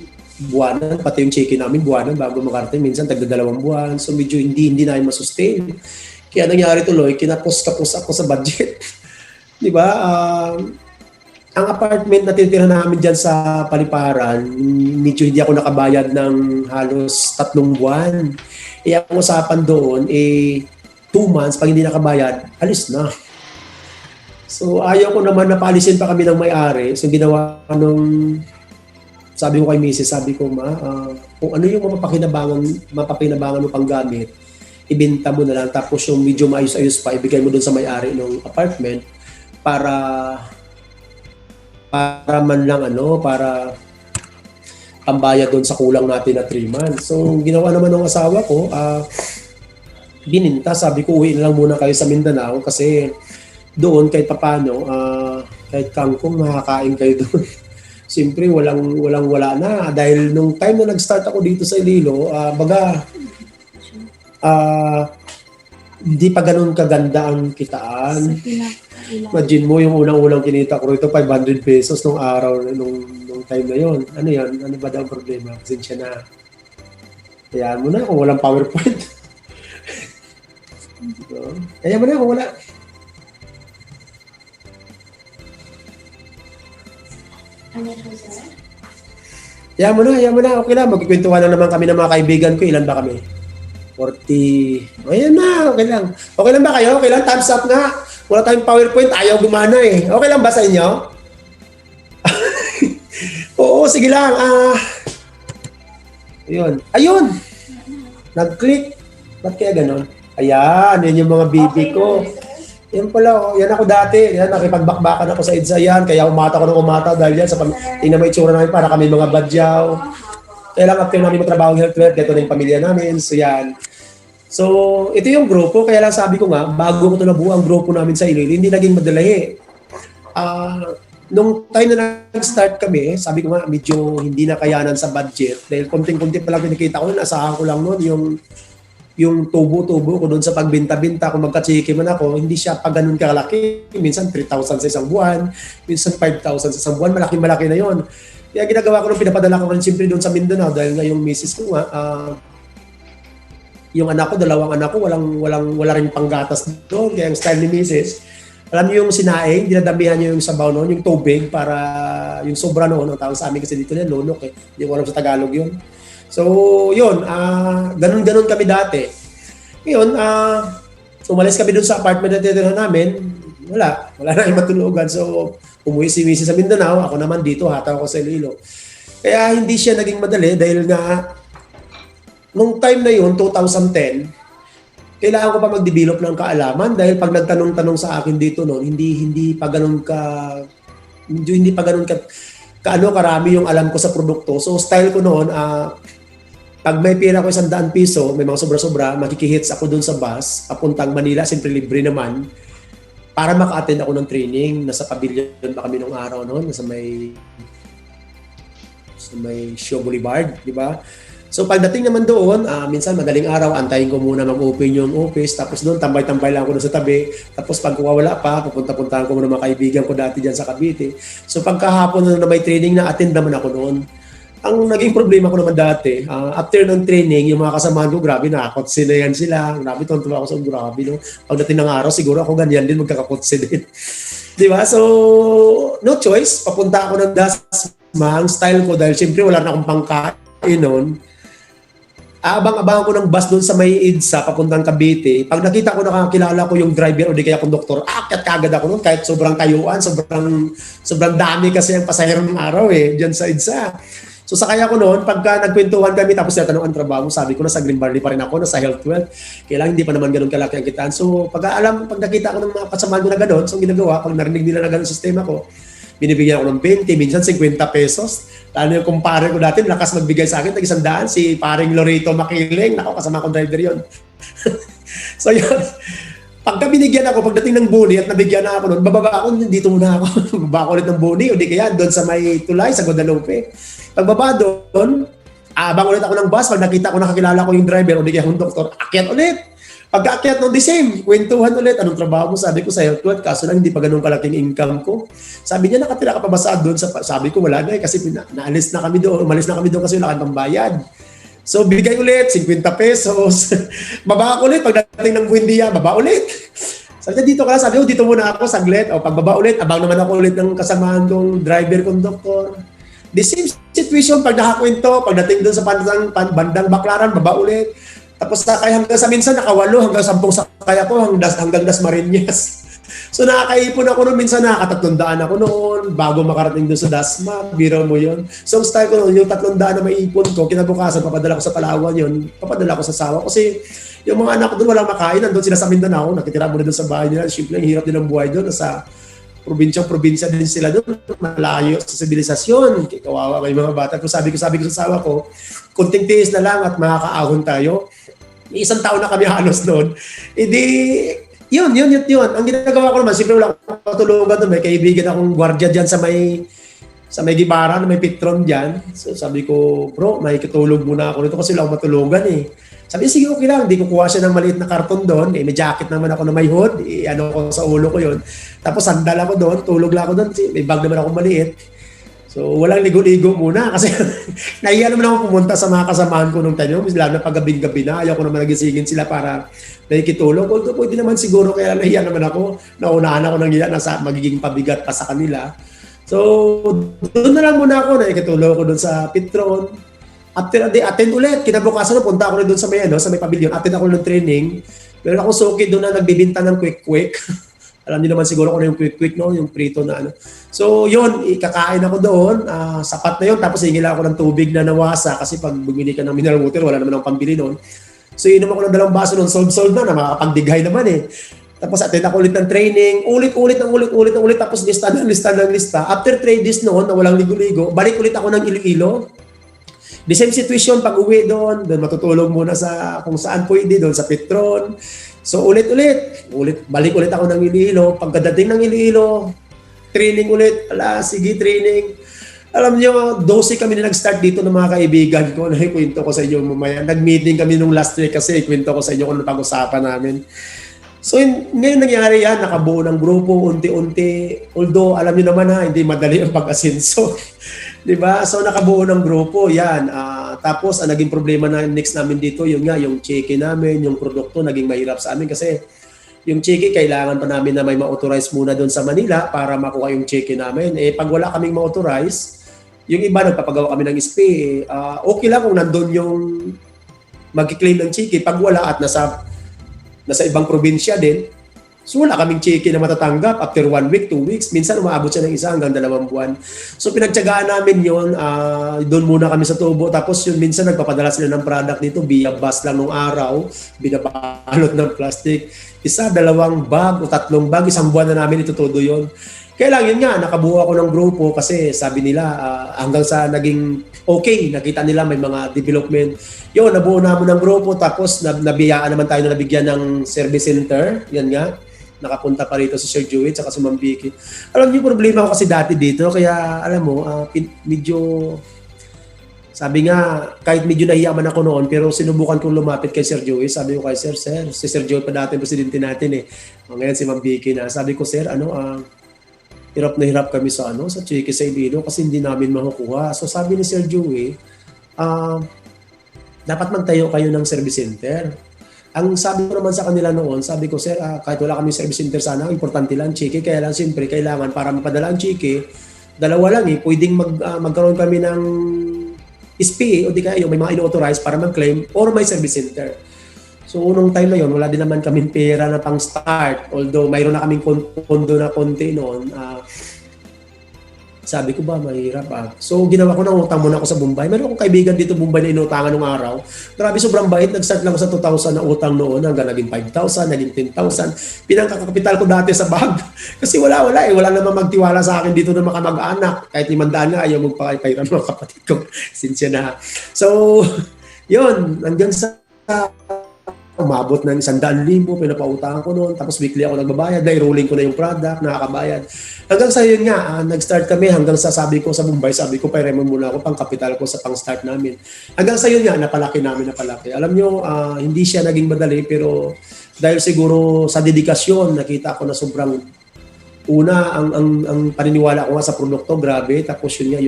buwanan, pati yung check-in namin, buwanan bago makarating. Minsan, tagda-2 buwan. So medyo hindi namin masustain. Kaya nangyari tuloy, kinapos-kapos ako sa budget. Di ba? Ang apartment na tinitira namin dyan sa Paliparan, medyo hindi ako nakabayad ng halos 3 buwan. Ang usapan doon, 2 months, pag hindi nakabayad, alis na. So ayaw ko naman na paalisin pa kami ng may-ari. So ginawa sabi ko kay Mrs., sabi ko, kung ano yung mapapakinabangan mo pang gamit, ibenta mo na lang, tapos yung medyo maayos-ayos pa, ibigay mo doon sa may-ari ng apartment para man lang para pambayad doon sa kulang natin na 3 months. So, ginawa naman ng asawa ko, bininta. Sabi ko, uwi na lang muna kayo sa Mindanao kasi doon kahit papano, kahit kangkong makakain kayo doon. Siyempre, wala na. Dahil nung time na nag-start ako dito sa Iloilo, hindi pa ganun kaganda ang kitaan. Imagine mo yung unang-unang kinita ko rito, 500 pesos nung araw, nung time na yon. Ano yan? Ano ba daw ang problema? Pasensya na. Hayaan mo na kung walang PowerPoint. Hayaan mo na kung wala. Hayaan mo na. Okay lang. Magkikwentuhan na naman kami ng mga kaibigan ko. Ilan ba kami? 40. Ayan na. Okay lang. Okay lang ba kayo? Okay lang. Thumbs up nga. Wala tayong PowerPoint. Ayaw gumana eh. Okay lang ba sa inyo? Oo, sige lang. Ayun. Nag-click. Ba't kaya ganon? Ayan. Yan yung mga bibi ko. Yan pala, yan ako dati. Yan, nakipagbakbakan ako sa EDSA yan. Kaya umata ko ng umata dahil yan sa tingnan mo itsura namin para kami mga badyaw. Kaya lang after namin matrabaho ng healthcare, dito na yung pamilya namin. So yan. So, ito yung grupo. Kaya lang sabi ko nga, bago ko ito nabuo ang grupo namin sa Iloilo, hindi naging madali. Nung time na nag-start kami, sabi ko nga, medyo hindi na kayanan sa budget. Dahil konting-konti pa lang pinakita ko, nasahan ko lang noon yung tubo-tubo ko doon sa pagbinta-binta, kung magka-chiki man ako, hindi siya pa ganun kalaki. Minsan 3,000 sa isang buwan, minsan 5,000 sa isang buwan, malaki-malaki na yon. Kaya ginagawa ko nung pinapadala ko rin siyempre doon sa Mindanao dahil nga yung misis ko nga, yung anak ko, dalawang anak ko, wala rin panggatas doon. Kaya yung style ni misis, alam niyo yung sinaing, dinadamihan niyo yung sabaw noon, yung tubig para yung sobra noon, ang tawag sa amin kasi dito na lunok eh. Hindi ko alam sa Tagalog yun. So, yun, ganun-ganun kami dati. Ngayon, umalis kami dun sa apartment na titirahan namin, wala na yung matulugan. So, umuwi si Mrs. sa Mindanao, ako naman dito, hataw ako sa Iloilo. Kaya hindi siya naging madali dahil nga, nung time na yun, 2010, kailangan ko pa mag-develop ng kaalaman dahil pag nagtanong-tanong sa akin dito noon, hindi pa ganun karami yung alam ko sa produkto. So, style ko noon, pag may pera ko 100 piso, may mga sobra-sobra, makikihits ako dun sa bus, papuntang Manila, siyempre libre naman, para maka-attend ako ng training. Nasa pavilion pa kami nung araw noon, sa may Shaw Boulevard, di ba? So pagdating naman doon, minsan madaling araw, antayin ko muna mag-open yung office, tapos doon tambay-tambay lang ako doon sa tabi, tapos pag wala pa, pupunta-puntahan ko muna mga kaibigan ko dati dyan sa Cavite. So pagkahapon na may training na, attend naman ako noon. Ang naging problema ko naman dati, after ng training, yung mga kasamahan ko, grabe, nakakotse na yan sila. Grabe, tuwa ako sa grabe. No? Pagdating ng araw, siguro ako ganyan din, magkakakotse din. Di ba? So, no choice. Papunta ako ng Dasma. Ang style ko, dahil siyempre wala na akong pangkain noon. Abang-abang ko ng bus doon sa may EDSA, papuntang Cavite. Pag nakita ko, nakakilala ko yung driver o di kaya konduktor, akyat kagad ako noon kahit sobrang kayuan, sobrang dami kasi ang pasahero ng araw dyan sa EDSA. So sakay ako noon, pagka nagkwentuhan kami, tapos natanong ang trabaho, sabi ko nasa Green Barley pa rin ako, nasa Health Wealth. Kailangan hindi pa naman ganun kalaki ang kitaan. So pag nakita ko ng mga kasamahan ko na ganun, so ginagawa, pag narinig nila na ganun sistema ko, binibigyan ako ng 20, minsan 50 pesos. Lalo yung kumpare ko dati, lakas magbigay sa akin, tag-100, si paring Lorito Makiling, nako kasama kong driver yon. So yun, pagka binigyan ako, pagdating ng boni at nabigyan na ako noon, bababa ako, dito muna ako, bababa ako ulit ng boni, o di kaya doon sa may tulay, sa Guadalupe. Pagbaba doon, abang ulit ako ng bus, pag nakita ko, nakakilala ko yung driver, o di kaya yung doktor, akyat ulit. Pagka-akyat no, the same, kwentuhan ulit, anong trabaho mo? Sabi ko sa Health Wealth, kaso lang hindi pa ganun kalaking income ko. Sabi niya, nakatira ka pa ba sa doon? Sabi ko, wala na kasi umalis na kami doon kasi wala kang bayad. So, bigay ulit, 50 pesos. Baba ako ulit, pagdating ng Buendia, baba ulit. Sabi niya, dito ka lang. Sabi ko, dito muna ako, saglit. O, pagbaba ulit, abang naman ako ulit ng kasamahan kong driver, konduktor. The same situation, pag nakakwento, pagdating doon sa bandang Baclaran, baba ulit. Tapos sakay hanggang sa minsan, nakawalo, hanggang 10 sakay ako, hanggang Dasmariñas. So nakakaipon ako noon, minsan nakaka-300 ako noon, bago makarating doon sa Dasma, biro mo yun. So ang style ko noon, yung 300 na maipon ko, kinabukasan, papadala ko sa Palawan yun, papadala ko sa sawa. Kasi yung mga anak ko doon walang makain, nandun sila sa Mindanao, nakitira muna doon sa bahay nila. Siyempre, ang hirap din ang buhay doon, sa probinsya din sila doon, malayo sa sibilisasyon. Kawawa may mga bata. Sabi ko sa asawa ko, kunting tiis na lang at makakaahon tayo. May isang taon na kami halos noon. Hindi, yun. Ang ginagawa ko naman, siyempre wala akong patulugan doon. May kaibigan akong gwardiya dyan sa may Gibara, na may Petron dyan. So sabi ko, bro, may katulog muna ako nito kasi wala akong matulugan eh. Sabi niya, sige, okay lang. Hindi ko kuha siya ng maliit na karton doon. Eh, may jacket naman ako na may hood. Eh, ano ko sa ulo ko yun. Tapos sandal ako doon, tulog lang ako doon. May bag naman ako maliit. So, walang ligo-ligo muna kasi nahiya naman ako pumunta sa mga kasamahan ko nung time. Lalo na pag gabi-gabi na, ayaw ko naman nagisingin sila para nakikitulog. Although pwede naman siguro, kaya nahiya naman ako. Naunahan ako ng hiya na magiging pabigat pa sa kanila. So, doon na lang muna ako, nakikitulog ko doon sa Petron. After a day, attend ulit. Kinabukasan, punta ako rin doon sa may pavilion. Attend ako ng training. Meron akong suki doon na nagbibinta ng quick-quick. Alam niyo naman siguro kung ano yung quick-quick, no? Yung prito na ano. So, yun, ikakain ako doon. Sapat na yun. Tapos hingila ako ng tubig na nawasa kasi pag bumili ka ng mineral water, wala naman akong pambili noon. So, inom ako ng 2 baso ng sold na makakapagdighay naman eh. Tapos attend ako ulit ng training, ulit. Tapos lista. After 3 days noon, na walang ligo-ligo, balik ulit ako ng Iloilo. The same situation, pag uwi doon matutulog muna sa kung saan pwede, doon sa Petron. So balik ulit ako ng Iloilo. Pagkadating ng Iloilo, training ulit. Sige, training. Alam niyo, 12 kami na nag-start dito ng mga kaibigan ko. Ikwento ko sa inyo mamaya. Nag-meeting kami nung last week kasi ikwento ko sa inyo kung napag-usapan namin. So ngayon nangyari yan, nakabuo ng grupo, unti-unti. Although alam niyo naman hindi madali ang pag-asenso. Diba? So nakabuo ng grupo, yan. Tapos ang naging problema na next namin dito, yung cheque namin, yung produkto, naging mahirap sa amin kasi yung cheque, kailangan pa namin na may ma-authorize muna doon sa Manila para makuha yung cheque namin. Pag wala kaming ma-authorize, yung iba nagpapagawa kami ng SPA, okay lang kung nandun yung mag-claim ng cheque. Pag wala at nasa ibang probinsya din, so wala kaming cheque na matatanggap after 1 week, 2 weeks. Minsan umaabot siya ng 1 hanggang 2 buwan. So pinagtyagaan namin yun. Doon muna kami sa tubo. Tapos yun, minsan nagpapadala sila ng product dito via bus lang nung araw. Binabalot ng plastic. 1, 2 bag o 3 bag. 1 buwan na namin itutudo yun. Kaya lang yun nga, nakabuo ako ng grupo kasi sabi nila hanggang sa naging okay, nakita nila may mga development. Yun, nabuo namin ng grupo. Tapos nabiyaan naman tayo na nabigyan ng service center. Yan nga. Nakapunta pa rito si Sir Joey at si Ma'am Vicky. Alam niyo, problema ko kasi dati dito, kaya alam mo, medyo, sabi nga, kahit medyo nahiyaman ako noon, pero sinubukan kong lumapit kay Sir Joey. Sabi ko kay Sir, si Sir Joey pa dati, presidente natin eh. Ngayon si Ma'am Vicky na. Sabi ko, Sir, hirap na hirap kami sa cheque sa Iloilo kasi hindi namin makukuha. So sabi ni Sir Joey, dapat magtayo kayo ng service center. Ang sabi ko naman sa kanila noon, sabi ko, Sir, kahit wala kami service center sana, importante lang cheque. Kaya lang, siyempre, kailangan para mapadala ang cheque, 2 lang eh. Pwedeng magkaroon kami ng SPA o di kaya may mga ino-authorize para mag-claim or may service center. So, unong time na yon, wala din naman kaming pera na pang-start. Although, mayroon na kaming pondo na konti noon. Sabi ko ba, mahirap So, ginawa ko ng utang muna ako sa Bombay. Meron akong kaibigan dito Bombay na inutangan nung araw. Grabe, sobrang bait. Nag-start lang ako sa 2,000 na utang noon hanggang naging 5,000, naging 10,000. Pinangkakapital ko dati sa bag. Kasi wala eh. Wala namang magtiwala sa akin dito ng mga mag-anak. Kahit 500 nga, ayaw magpakairan ng kapatid ko. Sinsya na. So, yun. Hanggang sa umabot ng 100,000, pinapautangan ko noon. Tapos weekly ako nagbabayad. Nai-rolling ko na yung product, nakakabayad. Hanggang sa yun nga, nag-start kami. Hanggang sa sabi ko sa Mumbai, sabi ko, pairemon muna ako pang kapital ko sa pang-start namin. Hanggang sa yun nga, napalaki. Alam nyo, hindi siya naging madali, pero dahil siguro sa dedikasyon, nakita ko na sobrang ang paniniwala ko nga sa produkto, grabe. Tapos yun nga,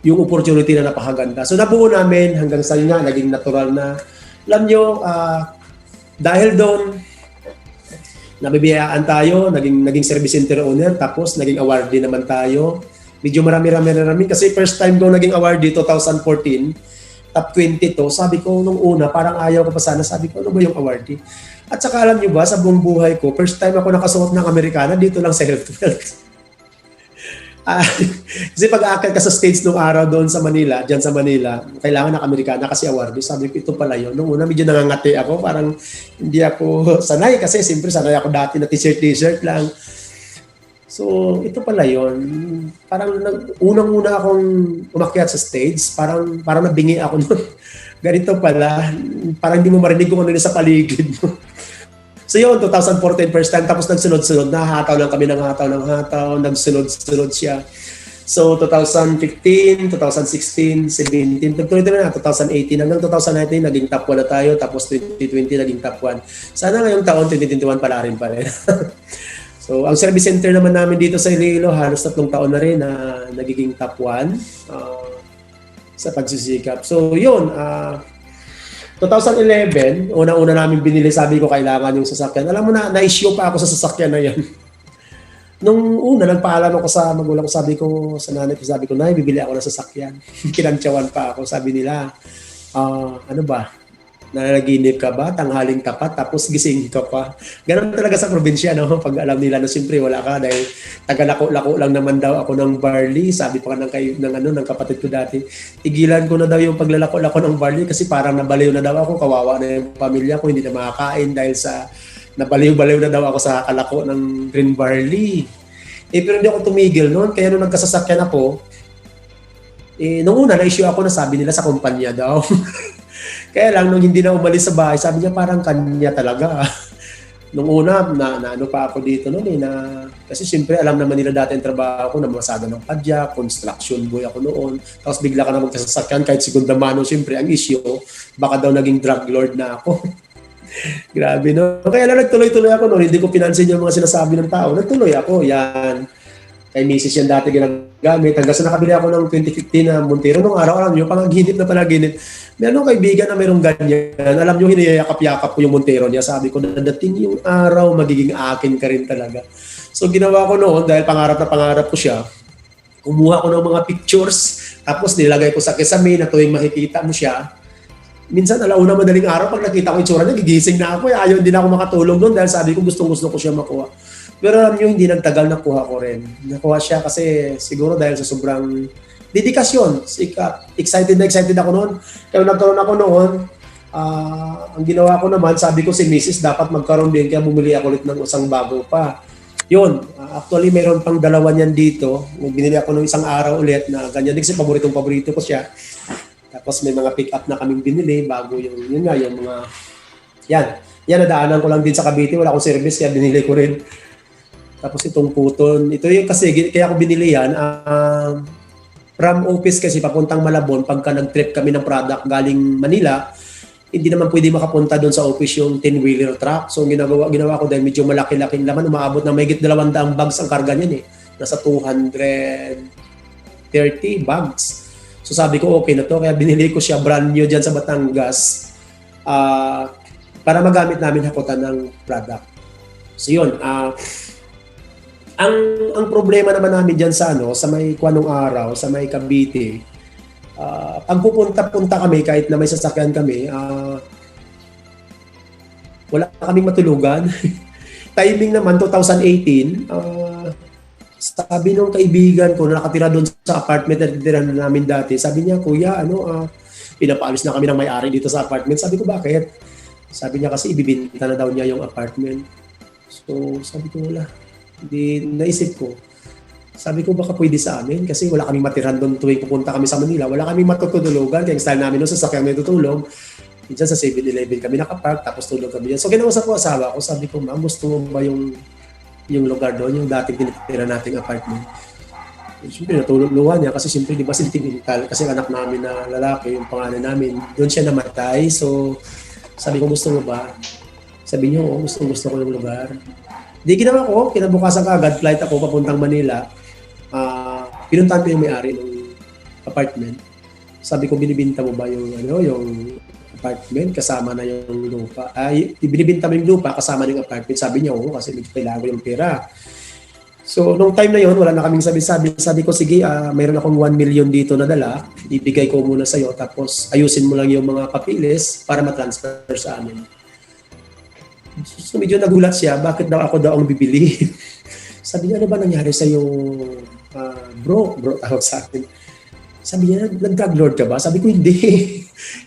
yung opportunity na napakaganda. So nabuo namin hanggang sa yun nga, naging natural na. Alam nyo, dahil doon, nabibiyaan tayo, naging service center owner, tapos naging awardee naman tayo. Medyo marami kasi first time ko naging awardee 2014, top 20 to. Sabi ko nung una, parang ayaw ko pa sana. Sabi ko, ano ba yung awardee? At saka alam nyo ba, sa buong buhay ko, first time ako nakasuot ng Amerikana, dito lang sa Health. Kasi pag-aakit ka sa stage nung araw doon sa Manila, dyan sa Manila, kailangan ng Amerikana kasi awardee. Sabi ko, ito pala yun. Nung una, medyo nangangati ako. Parang hindi ako sanay kasi siyempre sanay ako dati na t-shirt lang. So, ito pala yun. Parang unang-una akong umakyat sa stage. Parang nabingi ako noon. ganito pala, parang hindi mo marinig kung ano yun sa paligid mo. So yun, 2014 first time, tapos nagsunod-sunod, nahataw lang kami ng hataw, nagsunod-sunod siya. So 2015, 2016, 17, nagtuloy-tuloy na, 2018 hanggang 2019, naging top 1 na tayo, tapos 2020 naging top 1. Sana ngayong taon, 2021 pala rin pa rin. So ang service center naman namin dito sa Iloilo, halos 3 taon na rin na nagiging top 1 sa pagsisikap. So yun, 2011, una-una namin binili, sabi ko kailangan yung sasakyan. Alam mo na, na-issue pa ako sa sasakyan na yan. Nung una, nagpaalam ako sa magulang ko, sabi ko sa nanay ko, sabi ko, Nay, bibili ako ng sasakyan. Kinantsawan pa ako, sabi nila, ano ba, nanaginip ka ba, tanghaling tapat, tapos gising ka pa. Ganun talaga sa probinsya, no? Pag alam nila na siyempre wala ka, dahil taga-lako-lako lang naman daw ako ng barley. Sabi pa ng kapatid ko dati, tigilan ko na daw yung paglalako-lako ng barley kasi parang nabaliw na daw ako, kawawa na yung pamilya ko, hindi na makakain dahil sa nabaliw-baliw na daw ako sa kalako ng green barley. Pero hindi ako tumigil noon, kaya nung nagkasasakyan ako, nung una na-issue ako na sabi nila sa kumpanya daw. Kaya lang, nung hindi na umalis sa bahay, sabi niya parang kanya talaga. Nung una, na ano pa ako dito noon kasi siyempre alam naman nila dati ang trabaho ko, namasada ng padya, construction boy ako noon. Tapos bigla ka na magkasasakyan, kahit segunda mano, siyempre ang issue, baka daw naging drug lord na ako. Grabe, no? Kaya lang nagtuloy-tuloy ako noon, hindi ko pinansin yung mga sinasabi ng tao. Nagtuloy ako, yan. Kay misis yan dati ginagamit. Hanggang sa nakabili ako ng 2015 na Montero. Nung araw, alam nyo, panaginip na panaginip. Meron kaibigan na mayroong ganyan. Alam nyo, hiniyakap-yakap ko yung Montero niya. Sabi ko, dadating yung araw, magiging akin ka rin talaga. So, ginawa ko noon, dahil pangarap na pangarap ko siya, kumuha ko ng mga pictures, tapos nilagay ko sa kisame na tuwing makikita mo siya. Minsan, alauna madaling araw, pag nakita ko yung tsura niya, gigising na ako. Ayaw, hindi na ako makatulog doon dahil sabi ko, gustong-gusto ko siya makuha. Pero alam nyo, hindi nagtagal, nakuha ko rin. Nakuha siya kasi siguro dahil sa sobrang dedikasyon. Excited na excited ako noon. Kaya nagkaroon ako noon, ang ginawa ko naman, sabi ko si Mrs. dapat magkaroon din, kaya bumili ako ulit ng isang bago pa. Yun, actually mayroon pang dalawa niyan dito. Binili ako ng isang araw ulit na ganyan. Kasi paborito ko siya. Tapos may mga pick up na kaming binili bago yung mga yan nadaanan ko lang din sa Cavite, wala akong service kaya binili ko rin. Tapos itong puton, ito yung kasi kaya ako binili yan from office kasi papuntang Malabon pagka nag-trip kami ng product galing Manila, hindi naman pwede makapunta doon sa office yung 10-wheeler truck. So ginawa ko dahil medyo malaki-laking laman, umaabot na mahigit 200 bags ang karga niyan Nasa 230 bags. So sabi ko, okay na to. Kaya binili ko siya brand new dyan sa Batangas para magamit namin hakutan ng product. So yun. Ang problema naman namin dyan sa may Kuanong Araw, sa may Cavite, pag pupunta kami, kahit na may sasakyan kami, wala kaming matulugan. Timing naman, 2018, sabi nung kaibigan ko na nakatira doon sa apartment na titirahan namin dati, sabi niya, Kuya, pinapaalis na kami ng may-ari dito sa apartment. Sabi ko, bakit? Sabi niya kasi ibibinta na daw niya yung apartment. So, sabi ko, wala. Hindi, naisip ko. Sabi ko, baka pwede sa amin kasi wala kaming matirahan doon tuwing pupunta kami sa Manila. Wala kaming matutulugan. Kaya yung style namin doon sa sakyan may tutulog. Minsan sa 7-Eleven kami nakapark, tapos tulog kami dyan. So, kinausap ko asawa ko. Sabi ko, ma'am, gusto mo ba yung lugar doon, yung dating tinitira nating apartment? Siyempre, natulungan niya kasi siyempre, di ba, sentimental. Kasi anak namin na lalaki, yung pangalan namin, doon siya namatay. So, sabi ko, gusto mo ba? Sabi niyo, gusto ko yung lugar. Di ginawa ko, kinabukasan agad, flight ako papuntang Manila. Pinuntahan ko yung may-ari ng apartment. Sabi ko, binibinta mo ba yung apartment kasama na yung lupa? Binibinta mo yung lupa kasama ng apartment. Sabi niya, oo, kasi medyo kailangan ko yung pera. So, nung time na yon, wala na kaming sabi ko, sige, mayroon akong 1 million dito na dala, ibigay ko muna sa'yo, tapos ayusin mo lang yung mga papilis para matransfer sa amin. So, medyo nagulat siya, bakit daw ako ang bibili? Sabi niya, ano ba nangyari sa'yo, bro, tawag sa akin. Sabi niya, nag-drug lord ka ba? Sabi ko, hindi.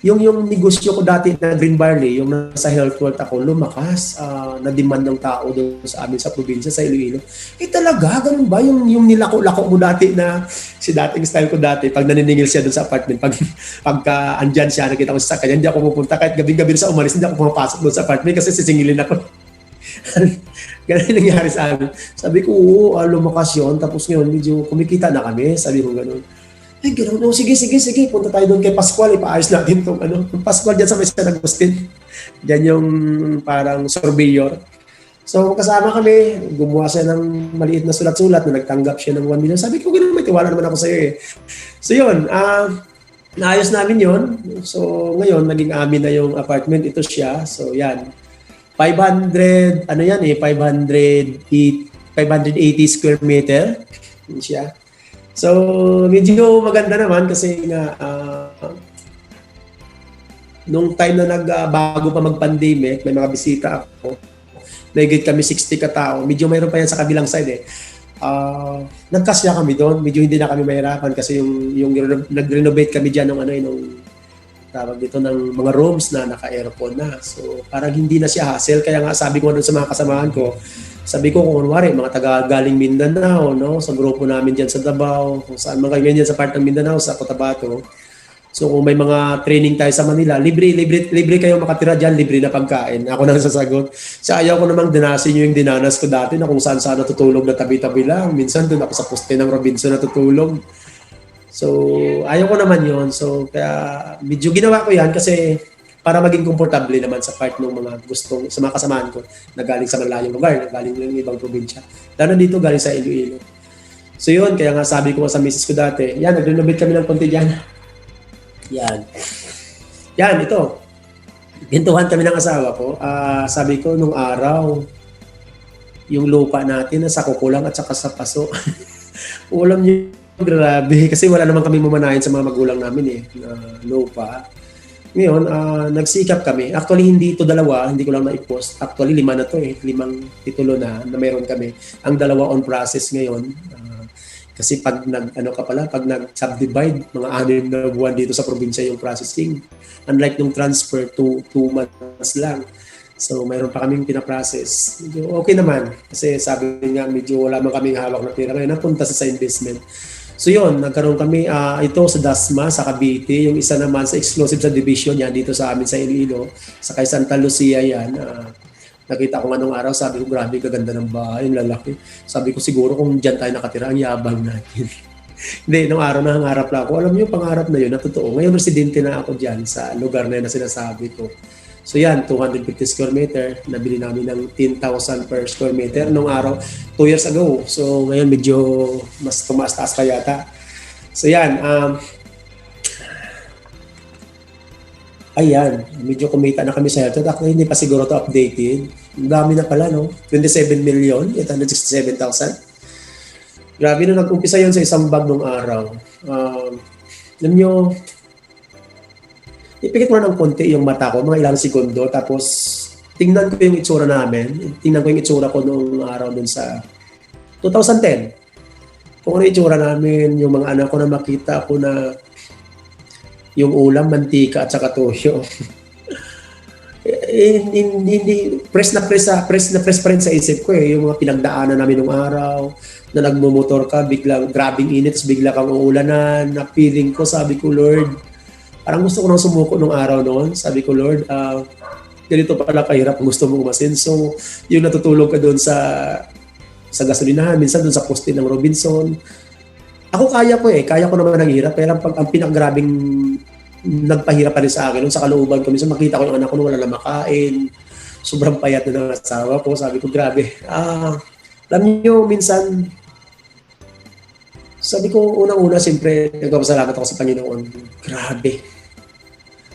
yung negosyo ko dati na Green Barley, yung nasa Health World ako, lumakas. Na-demand ng tao doon sa amin sa probinsya, sa Iloilo. Talaga, ganun ba? Yung nilako-lako mo dati na, si dating style ko dati, pag naniningil siya doon sa apartment, pagka andyan siya, nakita ko sa kanya, hindi ako pupunta. Kahit gabi-gabi sa umalis, hindi ako pumapasok doon sa apartment kasi sisingilin ako. Ganun nangyari sa amin. Sabi ko, oo, lumakas yun. Tapos ngayon, medyo kumikita na kami. Sabi ko ganun. Ay, gano'n. Oh, sige. Punta tayo doon kay Pascual. Ipaayos natin itong yung Pascual dyan sa may San Agustin. Diyan yung parang surveyor. So, kasama kami. Gumawa siya ng maliit na sulat-sulat na nagtanggap siya ng 1 million. Sabi ko, gano'n, may tiwala naman ako sa iyo eh. So, yun. Naayos namin yun. So, ngayon, naging amin na yung apartment. Ito siya. So, yan. 500, 580 square meter. Yun siya. So, medyo maganda naman kasi nga nung time na bago pa mag-pandemic, may mga bisita ako. Nagigit kami 60 katao. Medyo mayroon pa yan sa kabilang side eh. Nagkasya kami doon. Medyo hindi na kami mahirapan kasi yung nag-renovate kami dyan nung tawag dito ng mga rooms na naka-aircon na. So, parang hindi na siya hassle. Kaya nga sabi ko doon sa mga kasamahan ko, sabi ko kung kunwari, mga taga-galing Mindanao, no? Sa grupo namin dyan sa Davao, kung saan mga ganyan sa part ng Mindanao, sa Cotabato. So kung may mga training tayo sa Manila, libre kayo makatira dyan, libre na pagkain. Ako nang sasagot. Sa ayaw ko namang dinasin yung dinanas ko dati na kung saan natutulog na tabi-tabi lang. Minsan doon ako sa poste ng Robinson natutulog. So ayaw ko naman yon. So kaya medyo ginawa ko yan kasi para maging komportable naman sa part ng mga gustong, sa mga kasamahan ko na galing sa malayong lugar, na galing ng ibang probinsya. Lalo dito, galing sa Iloilo. So yun, kaya nga sabi ko sa misis ko dati, yan, nag-renovate kami ng konti dyan. Yan, ito. Gintuhan kami ng asawa ko. Sabi ko, nung araw, yung lupa natin, nasa kukulang at saka sa paso. Ulam niyo, grabe. Kasi wala naman kami mamanahin sa mga magulang namin na lupa. Ngayon, nagsikap kami. Actually, hindi ito dalawa, hindi ko lang na-post. Actually, 5 na to 5 titulo na meron kami. Ang dalawa on process ngayon. Kasi pag nag-subdivide, mga 6 na buwan dito sa probinsya yung processing. Unlike nung transfer, 2 months lang. So, mayroon pa kaming pinaprocess. Medyo okay naman. Kasi sabi nga, medyo wala man kaming hawak na pera. Ngayon, napunta sa investment. So yun, nagkaroon kami ito sa Dasma, sa Cavite, yung isa naman sa exclusive sa division yan dito sa amin sa Iloilo, sa kay Santa Lucia yan. Nakita ko nga nung araw, sabi ko grabe kaganda ng bahay, yung lalaki. Sabi ko siguro kung dyan tayo nakatira, ang yabang natin. Hindi, nung araw nangangarap lang ako. Alam niyo, pangarap na yun, na totoo. Ngayon residente na ako dyan sa lugar na yun na sinasabi ko. So yan, 250 square meter, nabili namin ng 10,000 per square meter nung araw, 2 years ago. So ngayon medyo mas tumaas-taas pa yata. So yan, ayan, medyo kumita na kami sa health. Actually, hindi pa siguro to updated. Ang dami na pala, no? 27,867,000. Grabe na nag-umpisa yun sa isang bag nung araw. Alam nyo, ipikit mo ng konti yung mata ko, mga ilang segundo, tapos tingnan ko yung itsura namin. Tingnan ko yung itsura ko nung araw dun sa 2010. Kung ano yung itsura namin, yung mga anak ko na makita ko na yung ulam, mantika at saka toyo. Hindi, press na press pa rin sa isip ko yung mga pinagdaanan namin nung araw, na nagmumotor ka, biglang grabing init, tapos bigla kang uulanan, na feeling ko, sabi ko, Lord, parang gusto ko nang sumuko nung araw noon. Sabi ko, Lord, ganito pala kahirap gusto mong umasin. So, yung natutulog ka doon sa gasolinahan, minsan doon sa poste ng Robinson. Ako kaya ko naman ang hirap. Pero ang pinakagrabing nagpahirap pa rin sa akin, nung sa kalooban ko, minsan makita ko yung anak ko nung wala na makain. Sobrang payat na ng asawa ko. Sabi ko, grabe. Alam niyo, minsan, sabi ko, unang-una, siyempre, nagpapasalamat ako sa Panginoon. Grabe.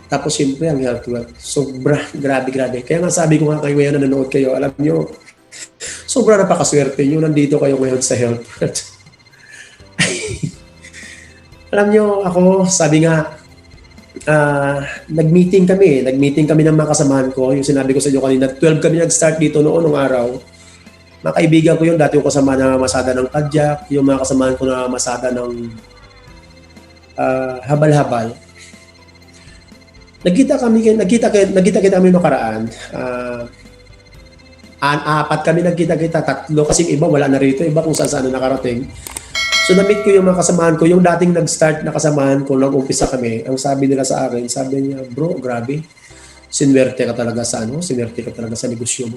Tapos, siyempre, ang health wealth. Grabe. Kaya nga sabi ko nga kayo ngayon, nanonood kayo, alam nyo, sobra napakaswerte nyo, nandito kayo ngayon sa health wealth. Alam nyo, ako, sabi nga, nag-meeting kami ng mga kasamahan ko. Yung sinabi ko sa inyo kanina, 12 kami nag-start dito noong araw. Mga kaibigan ko yun, dati yung kasama na masada ng Kadyak, yung mga kasamahan ko na masada ng habal-habal. Nagkita kita kami nakaraan. Apat kami nagkita-kita, tatlo kasi iba wala na rito, iba kung saan na nakarating. So na-meet ko yung mga kasamahan ko, yung dating nag-start na kasamahan ko, nag-umpisa kami, ang sabi nila sa akin, sabi niya, bro, grabe, sinwerte ka talaga sa negosyo mo.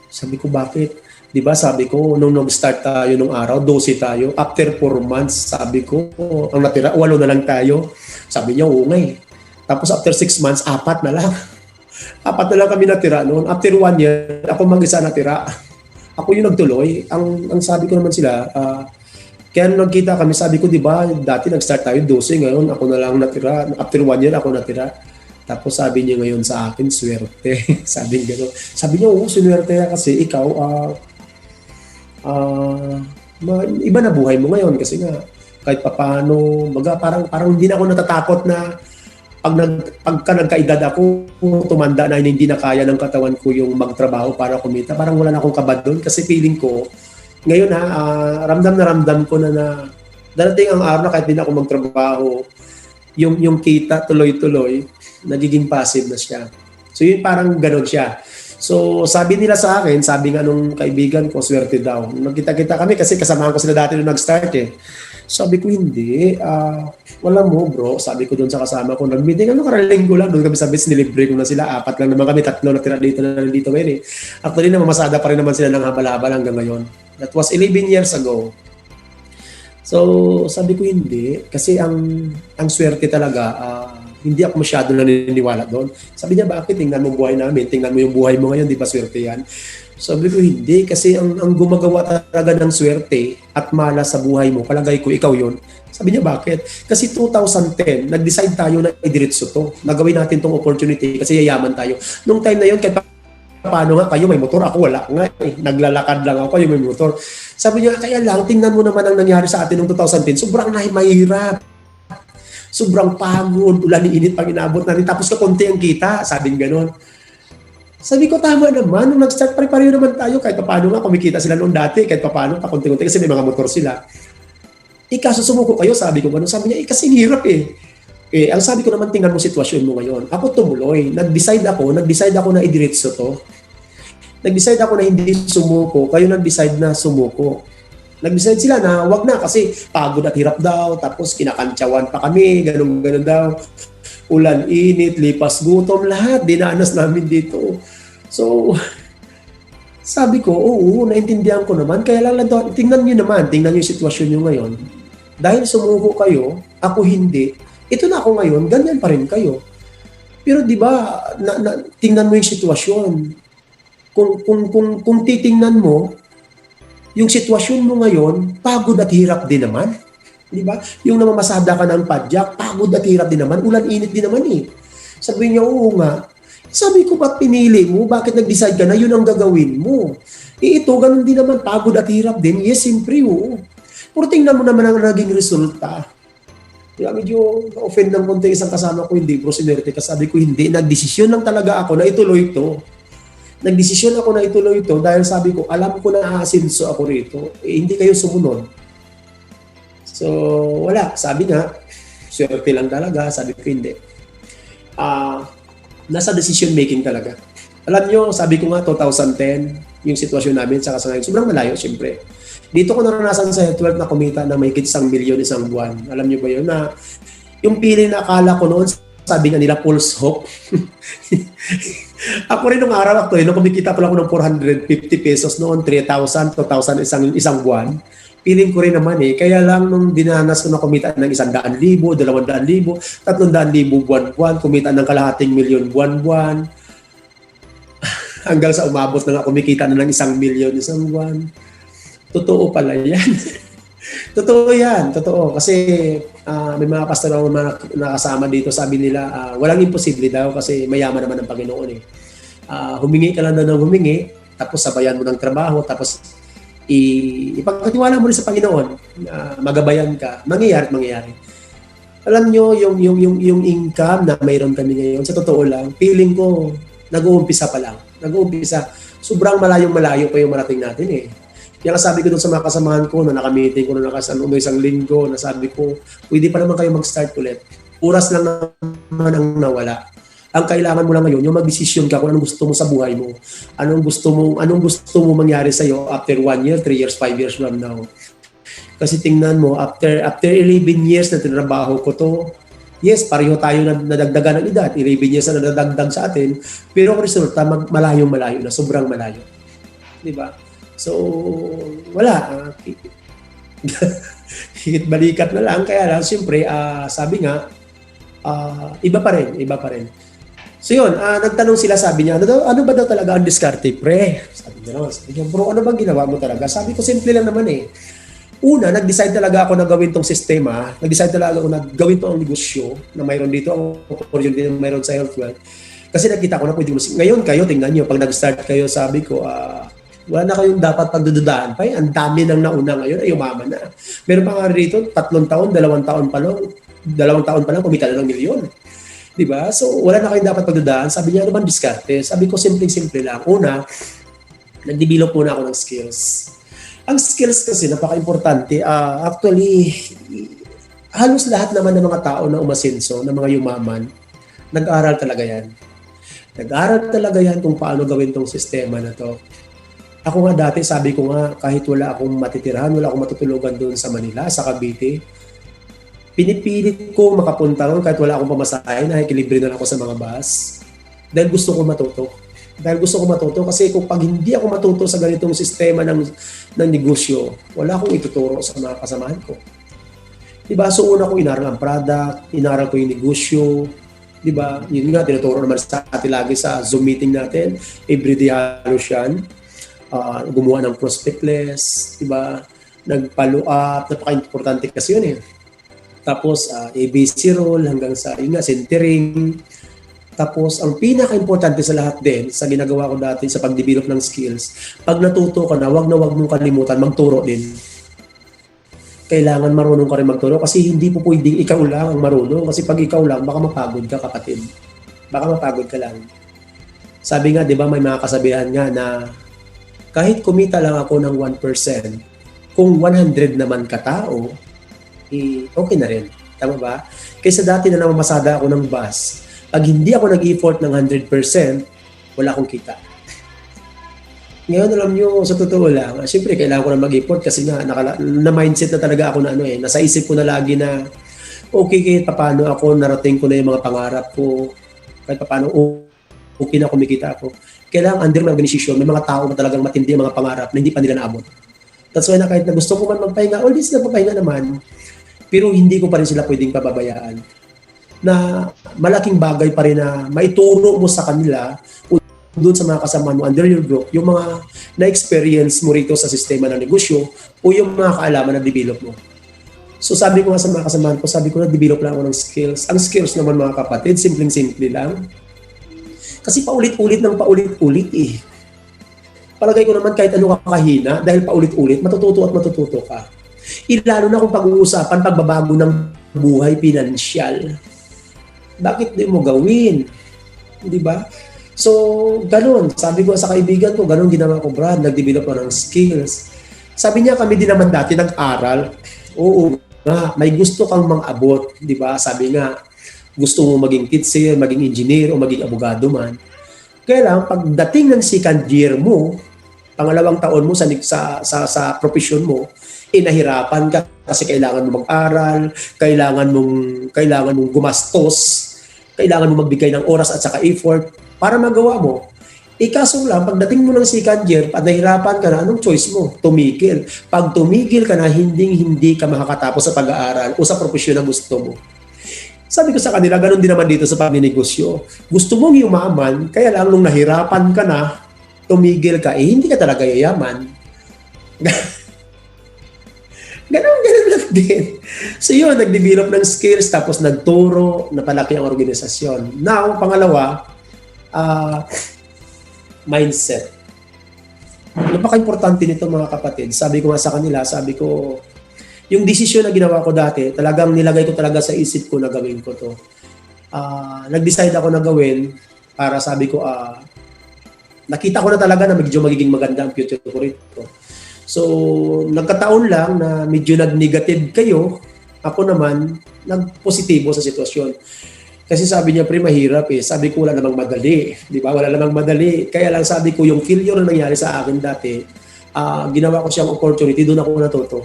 Sabi ko, bakit? Di ba sabi ko, nung nag-start tayo nung araw, 12 tayo, after 4 months, sabi ko, ang natira, 8 na lang tayo. Sabi niya, oo nga eh. Tapos after 6 months, 4 na lang. 4 na lang kami natira noon. After 1 year, ako mag-isa natira. Ako yung nagtuloy. Ang sabi ko naman sila, kaya nung nagkita kami, sabi ko, di ba, dati nag-start tayo 12, ngayon ako na lang natira. After 1 year, ako natira. Tapos sabi niya ngayon sa akin, swerte. Sabi niya gano'n. Sabi niya, oo, swerte kasi ikaw, iba na buhay mo ngayon kasi nga, kahit papaano, parang hindi na ako natatakot na pagka nagkaedad ako, tumanda na hindi na kaya ng katawan ko yung magtrabaho para kumita. Parang wala na akong kabad doon kasi feeling ko, ngayon ramdam na ramdam ko na darating ang araw na kahit hindi na ako magtrabaho, yung kita tuloy-tuloy, nagiging passive na siya. So yun parang ganun siya. So sabi nila sa akin, sabi nga nung kaibigan ko, swerte daw. Nagkita-kita kami kasi kasamahan ko sila dati nung nag-start eh. Sabi ko hindi, wala mo bro, sabi ko doon sa kasama ko, nag-meeting karalinggo lang, doon kami sa bits, nilibre ko na sila, 4 lang naman kami, 3 natira dito na dito ngayon eh. Actually na mamasada pa rin naman sila ng habal-habal hanggang ngayon. That was 11 years ago. So sabi ko hindi, kasi ang swerte talaga, hindi ako masyado naniniwala doon. Sabi niya, bakit? Tingnan mo buhay namin, tingnan mo yung buhay mo ngayon, di ba swerte yan? Sabi ko, hindi. Kasi ang gumagawa talaga ng swerte at malas sa buhay mo, palagay ko, ikaw yun. Sabi niya, bakit? Kasi 2010, nag-decide tayo na idiretso to. Nagawin natin tong opportunity kasi yayaman tayo. Nung time na yun, kahit paano nga, kayo may motor, ako wala nga eh. Naglalakad lang ako, kayo may motor. Sabi niya, kaya lang, tingnan mo naman ang nangyari sa atin noong 2010. Sobrang mahirap. Sobrang pagod, ulan ni init pang inabot natin. Tapos kakunti ang kita, sabing gano'n. Sabi ko, tama naman. Nung nag-start, pare-pareho naman tayo. Kahit paano nga, kumikita sila noon dati. Kahit paano, pakunti-kunti. Kasi may mga motor sila. Kaso sumuko kayo, sabi ko gano'n. Sabi niya, kasi hirap eh. Ang sabi ko naman, tingnan mo sitwasyon mo ngayon. Ako tumuloy. Nag-decide ako na idiretso to. Nag-decide ako na hindi sumuko. Kayo nag-decide na sumuko. Nag-decide sila na wag na kasi pagod at hirap daw. Tapos kinakantsawan pa kami. Ganun daw. Ulan, init, lipas, gutom, lahat dinanas namin dito. So, sabi ko, oo, naintindihan ko naman. Kaya lang, tingnan nyo yung sitwasyon nyo ngayon. Dahil sumuko kayo, ako hindi. Ito na ako ngayon, ganyan pa rin kayo. Pero di ba, tingnan mo yung sitwasyon. Kung titingnan mo, yung sitwasyon mo ngayon, pagod at hirap din naman. Di ba? Yung namamasada ka ng padyak, pagod at hirap din naman, ulan init din naman eh. Sabi niya, oo nga. Sabi ko, ba't pinili mo? Bakit nag-decide ka na yun ang gagawin mo? Ito, ganun din naman, pagod at hirap din. Yes, siyempre, oo. Pero tingnan mo naman ang naging resulta. Kaya medyo na-offend ng konti isang kasama ko, hindi, bro, sinerte ka. Sabi ko, hindi. Nagdesisyon lang talaga ako na ituloy ito. Nagdesisyon ako na ituloy ito dahil sabi ko, alam ko na aasinso ako rito. Hindi kayo sumunod. So, wala. Sabi nga, swerte lang talaga. Sabi ko, hindi. Nasa decision making talaga. Alam nyo, sabi ko nga, 2010, yung sitwasyon namin sa ngayon, sobrang malayo, siyempre. Dito ko naranasan sa Health na kumita na may 1 milyon isang buwan. Alam nyo ba yun? Na, yung pili na akala ko noon, sabi nga nila, pulse hope. Ako rin nung araw ako, nung kumikita pala ako ng 450 pesos noon, 3,000, 2,000 isang buwan. Feeling ko rin naman eh. Kaya lang nung dinanas ko na kumita ng 100,000, 200,000, 300,000 buwan-buwan, kumita ng kalahating milyon buwan-buwan. Hanggang sa umabot na nga kumikita na ng 1 milyon isang buwan. Totoo pala yan. Totoo yan, totoo. Kasi may mga pastor ako nakasama dito, sabi nila, walang imposible daw kasi mayaman naman ang Panginoon eh. Humingi ka lang daw ng humingi, tapos sabayan mo ng trabaho, tapos ipagkatiwala mo rin sa Panginoon, magabayan ka, mangyayari. Alam nyo, yung income na mayroon kami ngayon, sa totoo lang, feeling ko, nag-uumpisa pa lang. Sobrang malayo pa yung marating natin eh. Kaya sabi ko doon sa mga kasamahan ko na naka-meeting ko na isang linggo na sabi ko, pwede pa naman kayo mag-start ulit. Oras lang naman ang nawala. Ang kailangan mo lang ngayon, yung mag-desisyon ka kung anong gusto mo sa buhay mo. Anong gusto mo mangyari sa iyo after 1 year, 3 years, 5 years from now. Kasi tingnan mo, after 11 years na tinrabaho ko to, yes, pareho tayo na nadagdagan ng edad. 11 years na nadagdag sa atin. Pero ang resulta, malayo-malayo na, sobrang malayo. Di ba? So, wala. Higit balikat na lang. Kaya lang, siyempre, sabi nga, iba pa rin. So yun, nagtanong sila, sabi niya, ano ba daw talaga ang diskarte, pre? Sabi niya, bro, ano bang ginawa mo talaga? Sabi ko, simple lang naman eh. Una, nag-decide talaga ako na gawin tong sistema. Nag-decide talaga ako na gawin tong negosyo na mayroon dito, ang opportunity na mayroon sa Health Wealth. Kasi nakita ko na pwede mo. Ngayon kayo, tingnan nyo, pag nag-start kayo, sabi ko, wala na kayong dapat pagdududaan pa. Ang dami nang nauna ngayon ay umaman na. Meron pa nga rito, 3 taon, 2 taon pa lang, kumita na ng milyon. Diba? So, wala na kayong dapat pagdudaan. Sabi niya, ano bang diskarte? Sabi ko, simple lang. Una, nag-develop muna ako ng skills. Ang skills kasi, napaka-importante. Actually, halos lahat naman ng mga tao na umasenso, ng mga yumaman, nag-aral talaga yan. Nag-aral talaga yan kung paano gawin tong sistema na to. Ako nga dati, sabi ko nga, kahit wala akong matitirahan, wala akong matutulugan doon sa Manila, sa Cavite, pinipilit ko makapunta ron kahit wala akong pamasahe, nakikilibre na lang ako sa mga bus. Dahil gusto ko matuto. Kasi kung pag hindi ako matuto sa ganitong sistema ng negosyo, wala akong ituturo sa mga kasamahan ko. Diba? So una ko inaral ang product, inaral ko yung negosyo. Diba? Yun nga, tinuturo naman sa atin lagi sa Zoom meeting natin. Everyday halos yan. Gumawa ng prospect list, diba? Nag-follow up, napaka-importante kasi yun eh. Tapos ABC role hanggang sa yun nga, centering. Tapos ang pinaka-importante sa lahat din, sa ginagawa ko dati sa pag-develop ng skills, pag natuto ka na, wag mong kalimutan, magturo din. Kailangan marunong ka rin magturo kasi hindi po pwedeng ikaw lang ang marunong. Kasi pag ikaw lang, baka mapagod ka, kapatid. Baka mapagod ka lang. Sabi nga, di ba, may mga kasabihan nga na kahit kumita lang ako ng 1%, kung 100 naman katao, okay na rin. Tama ba? Kaysa dati na namamasada ako ng bus, pag hindi ako nag-effort ng 100%, wala akong kita. Ngayon, alam nyo, sa totoo lang, siyempre, kailangan ko na mag-effort kasi nga, na-mindset na talaga ako na nasa isip ko na lagi na, okay, kahit paano ako, narating ko na yung mga pangarap ko, kahit paano, okay na kumikita ako. Kailangan under my organization, may mga tao na talagang matindi ang mga pangarap na hindi pa nila naabot. That's why na kahit na gusto ko man magpahinga, always nagpapahinga naman, pero hindi ko pa rin sila pwedeng pababayaan. Na malaking bagay pa rin na maituro mo sa kanila o doon sa mga kasama mo under your group, yung mga na-experience mo rito sa sistema ng negosyo o yung mga kaalaman na develop mo. So sabi ko nga sa mga kasamahan ko, sabi ko na develop lang ako ng skills. Ang skills naman mga kapatid, simpleng-simple lang. Kasi paulit-ulit eh. Palagay ko naman kahit ano kakahina, dahil paulit-ulit, matututo ka. Lalo na kung pag-uusapan, pagbabago ng buhay pinansyal. Bakit di mo gawin? Di ba? So, ganun. Sabi ko sa kaibigan ko, ganun ginawa ko, Brad, nag-develop ko ng skills. Sabi niya, kami din naman dati nag-aral. Oo nga, may gusto kang mang-abot. Di ba? Sabi nga, gusto mo maging teacher, maging engineer, o maging abogado man. Kaya lang, pagdating ng second year mo, pangalawang taon mo sa profession mo, nahirapan ka kasi kailangan mo mag-aral, kailangan mong gumastos, kailangan mo magbigay ng oras at saka effort para magawa mo. Kaso lang, pagdating mo ng second year, at nahirapan ka na, anong choice mo? Tumigil. Pag tumigil ka na, hindi ka makakatapos sa pag-aaral o sa profesyon na gusto mo. Sabi ko sa kanila, ganun din naman dito sa pagninegosyo. Gusto mong yumaman, kaya lang nung nahirapan ka na, tumigil ka, hindi ka talaga yayaman. Ganun lang din. So yun, nag-develop ng skills, tapos nagturo, napalaki ang organisasyon. Now, pangalawa, mindset. Napaka-importante nito mga kapatid. Sabi ko nga sa kanila, yung desisyon na ginawa ko dati, talagang nilagay ko talaga sa isip ko na gawin ko to. Nag-decide ako na gawin para sabi ko, nakita ko na talaga na medyo magiging maganda ang future ko rito. So, nagkataon lang na medyo nag-negative kayo, ako naman, nag-positibo sa sitwasyon. Kasi sabi niya, pre, mahirap eh. Sabi ko, wala namang madali. Di ba? Wala namang madali. Kaya lang sabi ko, yung failure na nangyari sa akin dati, ginawa ko siyang opportunity, doon ako natuto.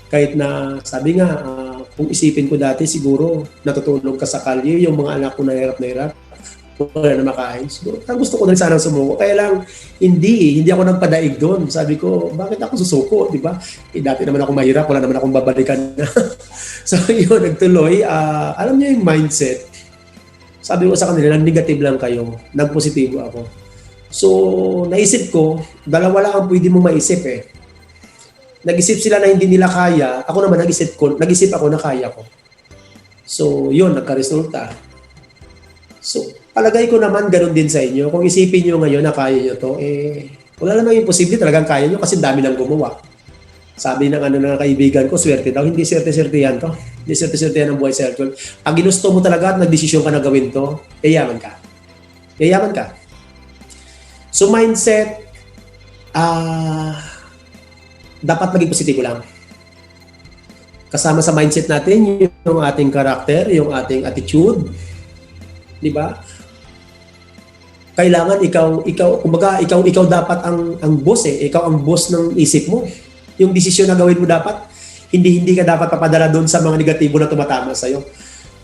Kahit na, sabi nga, kung isipin ko dati, siguro, natutulog ka sa kalye, yung mga anak ko na hirap, wala na makain. Siguro, gusto ko na rin sanang sumuko. Kaya lang, hindi ako nagpadaig doon. Sabi ko, bakit ako susuko, di ba? Dati naman ako mahirap, wala naman akong babalikan na. So, yun, nagtuloy. Alam niyo yung mindset. Sabi ko sa kanila, nag-negative lang kayo, nag-positibo ako. So, naisip ko, dalawa lang ang pwede mong maisip eh. Nag-isip sila na hindi nila kaya, ako naman nag-isip ako na kaya ko. So, yun, nagka-resulta. So, palagay ko naman ganun din sa inyo. Kung isipin nyo ngayon na kaya nyo to, wala namang imposible, talagang kaya nyo kasi dami nang gumawa. Sabi ng kaibigan ko, swerte daw. Hindi swerte-swerte yan to. Hindi swerte-swerte yan ang buhay sa Aircon. Pag ginusto mo talaga at nagdesisyon ka na gawin to, yayaman ka. Yayaman ka. So mindset, dapat maging positibo lang. Kasama sa mindset natin, yung ating karakter, yung ating attitude. Di ba? Kailangan ikaw dapat ang boss eh. Ikaw ang boss ng isip mo. Yung desisyon na gawin mo dapat, hindi ka dapat papadala doon sa mga negatibo na tumatama sa'yo.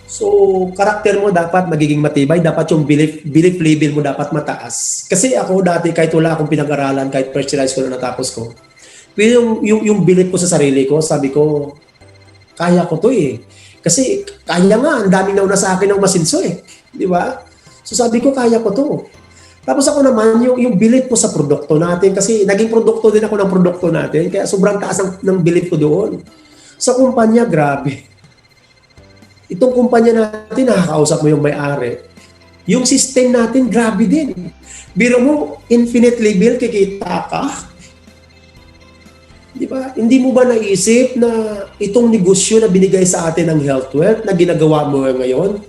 So, karakter mo dapat magiging matibay, dapat yung belief level mo dapat mataas. Kasi ako dati, kahit wala akong pinag-aralan, kahit first year high school na natapos ko, pero yung belief ko sa sarili ko, sabi ko, kaya ko to eh. Kasi kaya nga, ang daming nauna sa akin ng masinso eh. Di ba? So sabi ko, kaya ko to. Tapos ako naman, yung belief ko sa produkto natin, kasi naging produkto din ako ng produkto natin, kaya sobrang taas ng belief ko doon. Sa kumpanya, grabe. Itong kumpanya natin, nakakausap mo yung may-ari. Yung system natin, grabe din. Biro mo, infinite level, kikita ka. Di ba? Hindi mo ba naisip na itong negosyo na binigay sa atin ng health wealth na ginagawa mo ngayon,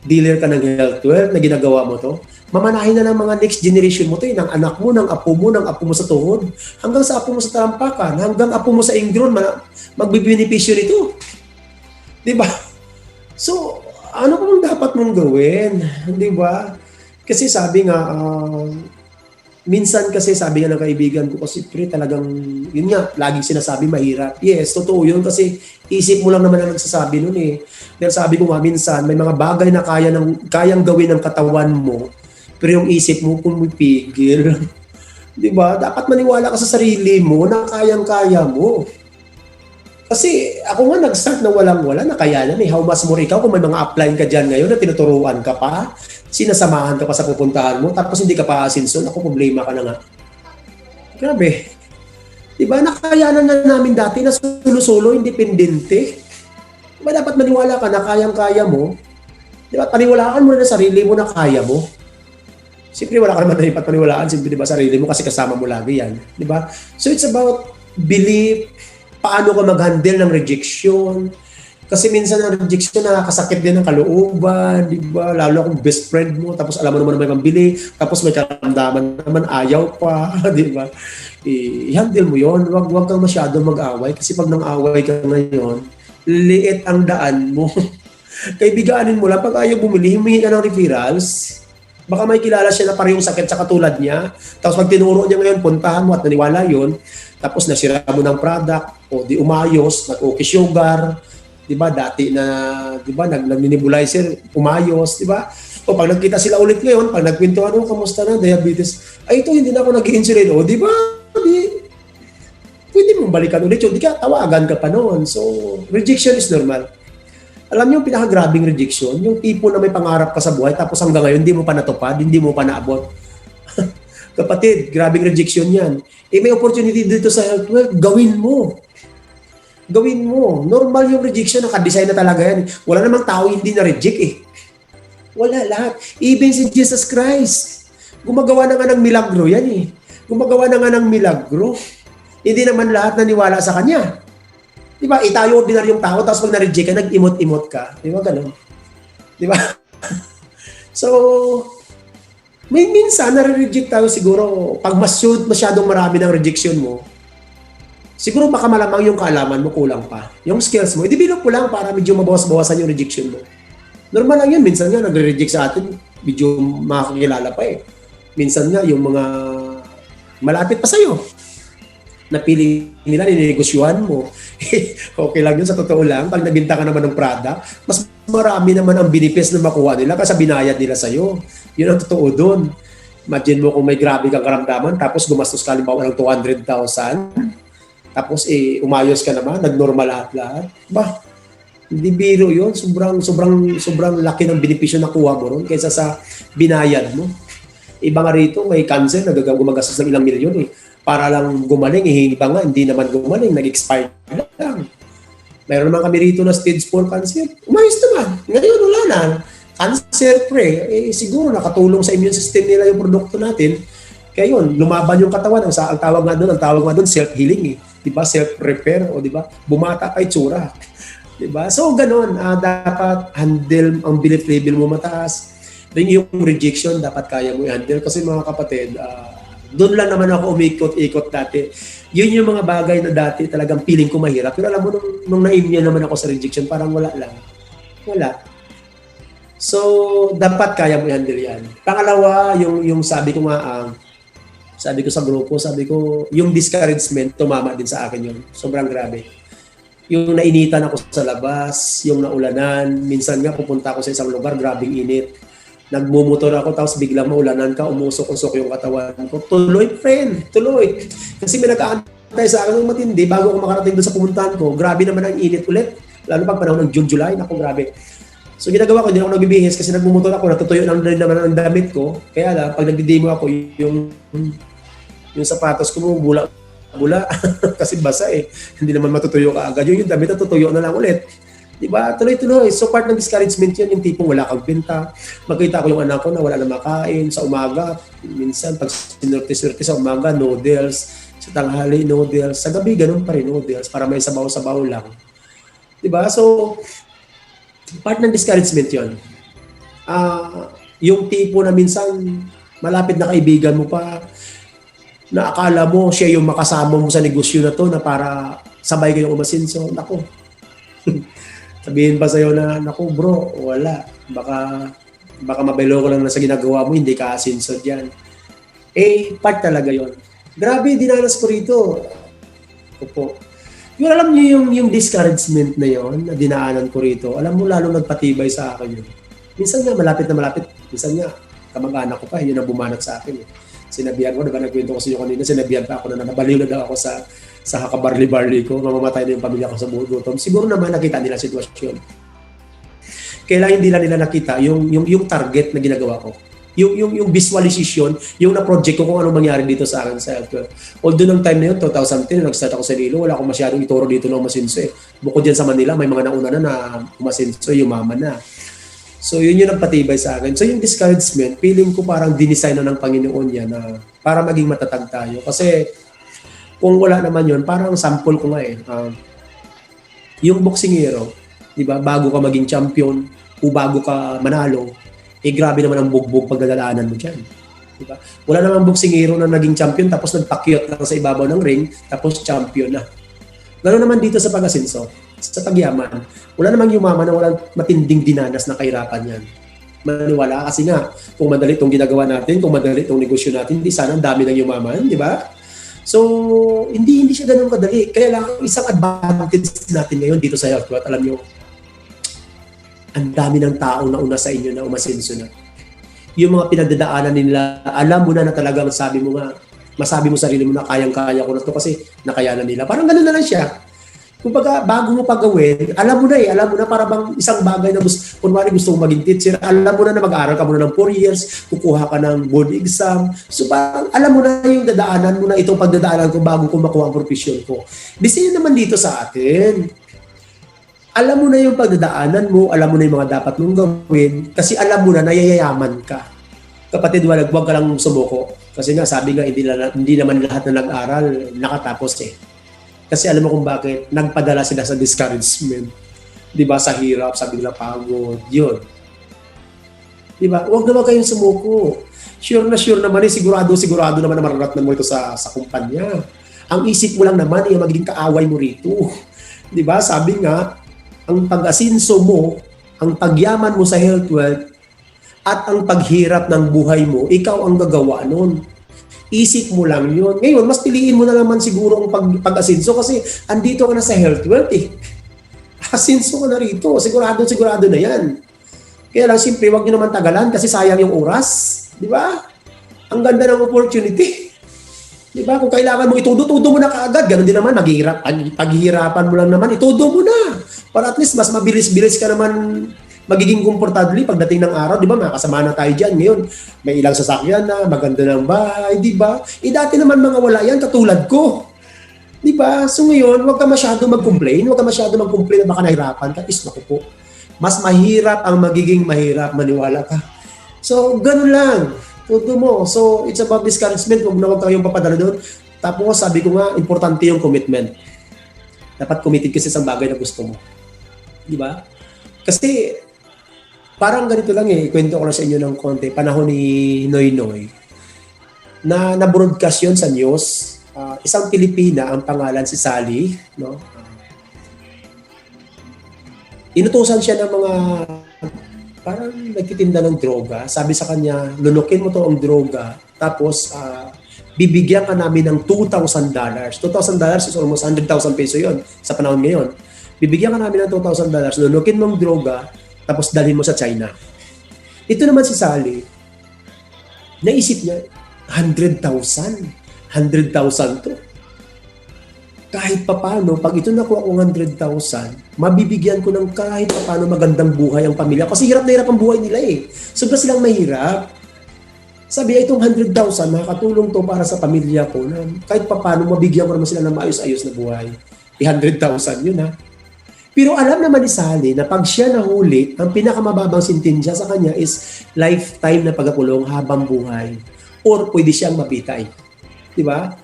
dealer ka ng health wealth na ginagawa mo to, mamanahin na ng mga next generation mo to, ng anak mo, ng apo mo sa tuhod, hanggang sa apo mo sa talampakan, hanggang apo mo sa ingron, magbibinipisyo nito. Di ba? So, ano kung dapat mong gawin? Di ba? Kasi sabi nga, minsan kasi sabi nga ng kaibigan ko, kasi talagang, yun nga, laging sinasabi mahirap. Yes, totoo yun kasi isip mo lang naman ang nagsasabi nun eh. Pero sabi ko nga minsan, may mga bagay na kayang gawin ng katawan mo, pero yung isip mo pumipigil. Di ba? Dapat maniwala ka sa sarili mo na kayang-kaya mo. Kasi ako nga nag-start na walang-wala, na kaya yan eh. How much more ikaw kung may mga upline ka dyan ngayon na tinuturuan ka pa, sinasamahan ka pa sa pupuntahan mo, tapos hindi ka pa asinso, ako problema ka na nga. Grabe. Diba, nakayanan na namin dati na solo-solo, independente. Diba, dapat maniwala ka na kayang-kaya mo. Diba, paniwalaan mo na sarili mo na kaya mo. Siyempre, wala ka naman dapat paniwalaan, siyempre, diba, sarili mo kasi kasama mo lagi yan. Diba? So, it's about belief, paano ka mag-handle ng rejection. Kasi minsan ang rejection nakakasakit din ng kalooban, di ba? Lalo kung best friend mo, tapos alam mo naman na may pambili, tapos may karamdaman naman, ayaw pa, di ba? I-handle mo yon. Huwag kang masyado mag-away kasi pag nang-away ka ngayon, liit ang daan mo. Kaibiganin mo lang, pag ayaw bumili, humingi ka ng referrals. Baka may kilala siya na parehong sakit sa katulad niya, tapos pag tinuro niya ngayon, puntahan mo at naniwala yon, tapos nasira mo ng product, o di umayos, nag-okay sugar, di ba, dati na, di ba, nag-nebulizer, umayos, di ba? O pag nagkita sila ulit ngayon, pag nagkwentuhan, kamusta na, diabetes, ay ito, hindi na ako nag-insulin, o di ba, pwede mong balikan ulit yun, di ka, tawagan ka pa noon. So, rejection is normal. Alam niyo yung pinakagrabing rejection, yung tipo na may pangarap ka sa buhay, tapos hanggang ngayon, hindi mo pa natupad, hindi mo pa naabot. Kapatid, grabing rejection yan. May opportunity dito sa health wealth, gawin mo. Gawin mo. Normal yung rejection, nakadesign na talaga yan. Wala namang tao hindi na-reject eh. Wala lahat. Even si Jesus Christ, gumagawa na nga ng milagro yan eh. Gumagawa na nga ng milagro. Hindi naman lahat naniwala sa kanya. Di ba? Tayo ordinaryong tao, tapos pag na-reject ka, nag-imot-imot ka. Di ba ganun? Di ba? So, may minsan na-reject tayo siguro pag masyadong marami ng rejection mo, Siguro baka malamang yung kaalaman mo kulang pa. Yung skills mo, i-develop mo lang para medyo mabawas-bawasan yung rejection mo. Normal lang yun. Minsan nga, nagre-reject sa atin, medyo makakilala pa eh. Minsan nga, yung mga malapit pa sa'yo, napili nila, ninegosyuhan mo. Okay lang yun, sa totoo lang. Pag nabinta ka naman ng product, mas marami naman ang benefits na makuha nila kasi binayad nila sa'yo. Yun ang totoo doon. Imagine mo kung may grabe kang karamdaman, tapos gumastos ka halimbawa ng 200,000, tapos umayos ka naman, nag-normal lahat-lahat. Bah, hindi biro yun. Sobrang laki ng benepisyo na kuha mo ron kaysa sa binayad mo. Iba nga rito, may cancer, gumagastos ng ilang milyon eh. Para lang gumaling, iba nga, hindi naman gumaling, nag-expire lang. Mayroon naman kami rito na stage 4 cancer. Umayos naman. Ngayon, wala na. Cancer-free. Siguro nakatulong sa immune system nila yung produkto natin. Kaya yun, lumaban yung katawan. Ang tawag nga doon, self-healing eh. Diba? Self-repair. O diba? Bumata kay tsura. Diba? So, ganun. Dapat handle ang belief level mo mataas. Then yung rejection, dapat kaya mo i-handle. Kasi mga kapatid, doon lang naman ako umikot-ikot dati. Yun yung mga bagay na dati talagang feeling ko mahirap. Pero alam mo, nung na-immune naman ako sa rejection, parang wala lang. Wala. So, dapat kaya mo i-handle yan. Pangalawa, yung sabi ko nga, sabi ko sa grupo, yung discouragement, tumama din sa akin yun. Sobrang grabe. Yung nainitan ako sa labas, yung naulanan, minsan nga pupunta ako sa isang lugar, grabing init. Nagmumotor ako, tapos biglang maulanan ka, umusok-usok yung katawan ko. Tuloy, friend, tuloy. Kasi may nag-aantay sa akin ng matindi bago ako makarating doon sa pumuntahan ko. Grabe naman ang init ulit. Lalo pag panahon ng June, July, naku, grabe. So ginagawa ko, hindi ako nagbibihis kasi nagmumotor ako, natutuyo lang rin naman ang damit ko. Kaya lang, pag nagdi-demo ako, yung sapatos ko mo, bula kasi basa eh. Hindi naman matutuyo ka agad. Yung damit natutuyo na lang ulit. Diba? Tuloy-tuloy. So part ng discouragement yun, yung tipong wala kang benta. Makita ko yung anak ko na wala na makain sa umaga. Minsan, pag sinurti-surti sa umaga, noodles. Sa tanghali, noodles. Sa gabi, ganun pa rin, noodles. Para may sabaw-sabaw lang. Diba? So, part ng discouragement yun. Yung tipo na minsan, malapit na kaibigan mo pa, na akala mo siya yung makasama mo sa negosyo na to na para sabay kayong umasinso. Naku. Sabihin pa sa'yo na, naku bro, wala. Baka mabelo ko lang na sa ginagawa mo, hindi ka asinso dyan. Part talaga yon. Grabe, dinanas ko rito. Opo. Yung alam niyo yung discouragement na yon na dinaanan ko rito, alam mo lalong nagpatibay sa akin yun. Minsan nga malapit na malapit, minsan nga kamag-anak ko pa, yun ang bumanat sa akin eh. Sinabihan ko, diba nagkwento ko sa inyo kanina, sinabihan pa ako na nabaliw na daw ako sa kakabarli-barli ko, mamamatay na yung pamilya ko sa gutom. Siguro naman nakita nila sitwasyon. Kailangan hindi nila nakita yung target na ginagawa ko. Yung visualization, yung na-project ko kung anong mangyari dito sa akin sa healthcare. Although nung time na yun, 2010, nag-start ako sa Iloilo, wala akong masyadong ituro dito na umasinso eh. Bukod dyan sa Manila, may mga nauna na umasinso, yumaman na. So yun yung nagpatibay sa akin. So yung discouragement, feeling ko parang dinisign na ng Panginoon yan na para maging matatag tayo. Kasi kung wala naman yun, parang sample ko nga eh. Yung boksingero, di ba, bago ka maging champion o bago ka manalo, grabe naman ang bugbog pagdadaanan mo dyan. Diba? Wala namang boksingero na naging champion tapos nagpakyot lang sa ibabaw ng ring tapos champion na. Ganoon naman dito sa pag-asenso, sa pagyaman. Wala namang yumaman na walang matinding dinanas na kahirapan yan. Maniwala kasi nga, kung madali itong ginagawa natin, kung madali itong negosyo natin, hindi sana ang dami ng yumaman, di ba? So, hindi siya ganun kadali. Kaya lang, isang advantage natin ngayon dito sa HealthWealth, alam nyo, ang dami ng taong nauna sa inyo na umasenso na. Yung mga pinagdadaanan nila, alam mo na talagang masabi mo sarili mo na kayang-kaya ko na to kasi nakayanan nila. Parang gano'n na lang siya. Kumbaga, bago mo pagawin, alam mo na para bang isang bagay na kunwari gusto mong maging teacher, alam mo na mag-aaral ka muna ng 4 years, kukuha ka ng board exam. So parang alam mo na yung dadaanan mo na itong pagdadaanan ko bago ko makuha ang profession ko. Di naman dito sa atin. Alam mo na yung pagdadaanan mo, alam mo na yung mga dapat mong gawin, kasi alam mo na nayayaman ka. Kapatid, wag ka lang sumuko. Kasi nga, sabi nga, hindi naman lahat na nag-aral nakatapos eh. Kasi alam mo kung bakit, nagpadala sila sa discouragement. Di ba? Sa hirap, sa bigla pagod, yun. Di ba? Huwag naman kayong sumuko. Sure naman eh, sigurado naman na mararatnan mo ito sa kumpanya. Ang isip mo lang naman, yung magiging kaaway mo rito. Di ba? Sabi nga, ang pag-asinso mo, ang pagyaman mo sa health wealth, at ang paghirap ng buhay mo, ikaw ang gagawa nun. Isip mo lang yun. Ngayon, mas piliin mo na naman siguro ang pag-asinso kasi andito ka na sa health wealth eh. Asinso ka na rito. Sigurado na yan. Kaya lang, siyempre, huwag nyo naman tagalan kasi sayang yung oras. Di ba? Ang ganda ng opportunity. Di ba? Kung kailangan mo itudo mo na kaagad. Ganun din naman, paghihirapan mo lang naman, itudo mo na. Para at least, mas mabilis-bilis ka naman magiging komportable pagdating ng araw. Di ba? Makasama na tayo dyan. Ngayon, may ilang sasakyan na, maganda ng bahay. Di ba? Dati naman mga wala yan, katulad ko. Di ba? So ngayon, huwag ka masyado mag-complain. Huwag ka masyado mag-complain na baka nahirapan ka. Naku po. Mas mahirap ang magiging mahirap, maniwala ka. So, ganun lang. Tuto mo. So, it's about discouragement. Huwag kayong papadala doon. Tapos, sabi ko nga, importante yung commitment. Dapat committed kasi sa bagay na gusto mo. Di ba? Kasi, parang ganito lang eh. Ikwento ko lang sa inyo ng konti. Panahon ni Noy Noy. Na broadcast yun sa news. Isang Pilipina, ang pangalan si Sally. No? Inutusan siya ng mga parang nagtitinda ng droga. Sabi sa kanya, lunukin mo to ang droga. Tapos, bibigyan ka namin ng $2,000. $2,000 is almost 100,000 peso yon sa panahon ngayon. Bibigyan ka namin ng $2,000. Lunukin mo ang droga, tapos dalhin mo sa China. Ito naman si Sally. Naisip niya, 100,000. 100,000 to. Kahit papano, pag ito nakuha ko 100,000, mabibigyan ko ng kahit papano magandang buhay ang pamilya. Kasi hirap na hirap ang buhay nila eh. Sobra silang mahirap. Sabi itong 100,000, makakatulong to para sa pamilya ko na kahit papano mabigyan ko naman sila ng maayos-ayos na buhay. 100,000 yun ha. Pero alam naman ni Sally na pag siya nahuli, ang pinakamababang sentensya sa kanya is lifetime na pagkakulong habang buhay. Or pwede siyang mapitay. Diba?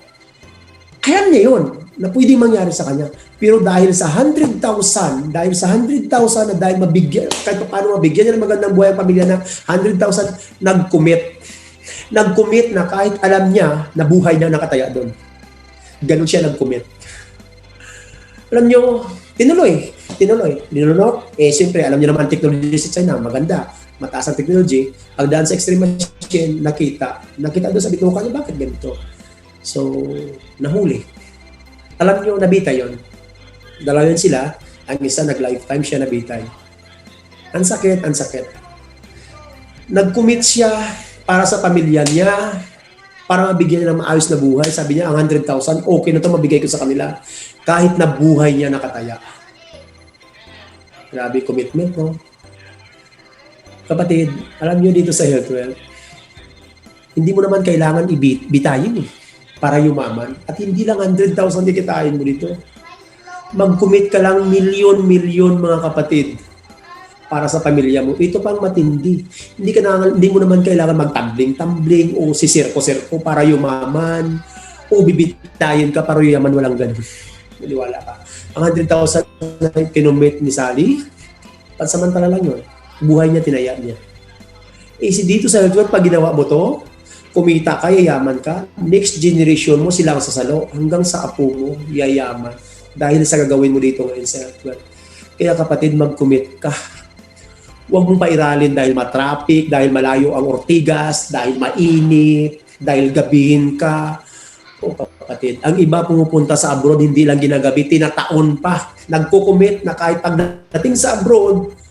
Kaya niya yun na pwedeng mangyari sa kanya. Pero dahil sa 100,000 na dahil mabigyan, kahit paano mabigyan niya ng magandang buhay ang pamilya na 100,000, nag-commit. Nag-commit na kahit alam niya na buhay niya nakataya doon. Ganun siya nag-commit. Alam niyo, tinuloy. Nilunok. Siyempre, alam niyo naman technology sa China, maganda. Mataas ang technology. Pagdaan sa extreme machine, nakita doon sa bituka niya, bakit ganito? So, nahuli. Alam niyo, nabitay yon. Dalawa yun sila. Ang isa, nag-lifetime siya nabitay. Ang sakit. Nag-commit siya para sa pamilya niya, para mabigyan niya ng maayos na buhay. Sabi niya, ang 100,000, okay na ito, mabigay ko sa kanila. Kahit na buhay niya nakataya. Grabe commitment, no? Kapatid, alam niyo dito sa health wealth, hindi mo naman kailangan bitayin eh, para yumaman. At hindi lang 100,000 dikitain mo dito. Mag-commit ka lang milyon mga kapatid para sa pamilya mo. Ito pang matindi. Hindi mo naman kailangan magtambling-tambling o sisirko-sirko para yumaman o bibitayin ka para yumaman, walang ganun. Maniwala ka. Ang 100,000 na kinomit ni Sally, pansamantala lang yun. Buhay niya, tinaya niya. Dito sa health wealth, pag ginawa mo to, kumita ka, yayaman ka, next generation mo silang sasalo hanggang sa apo mo, yayaman. Dahil sa gagawin mo dito ngayon sa health wealth. Kaya kapatid, mag-commit ka. Huwag mong pairalin dahil matraffic, dahil malayo ang Ortigas, dahil mainit, dahil gabihin ka. O kapatid, ang iba pumupunta sa abroad, hindi lang ginagabi, tinataon pa. Nagko-commit na kahit pagdating sa abroad,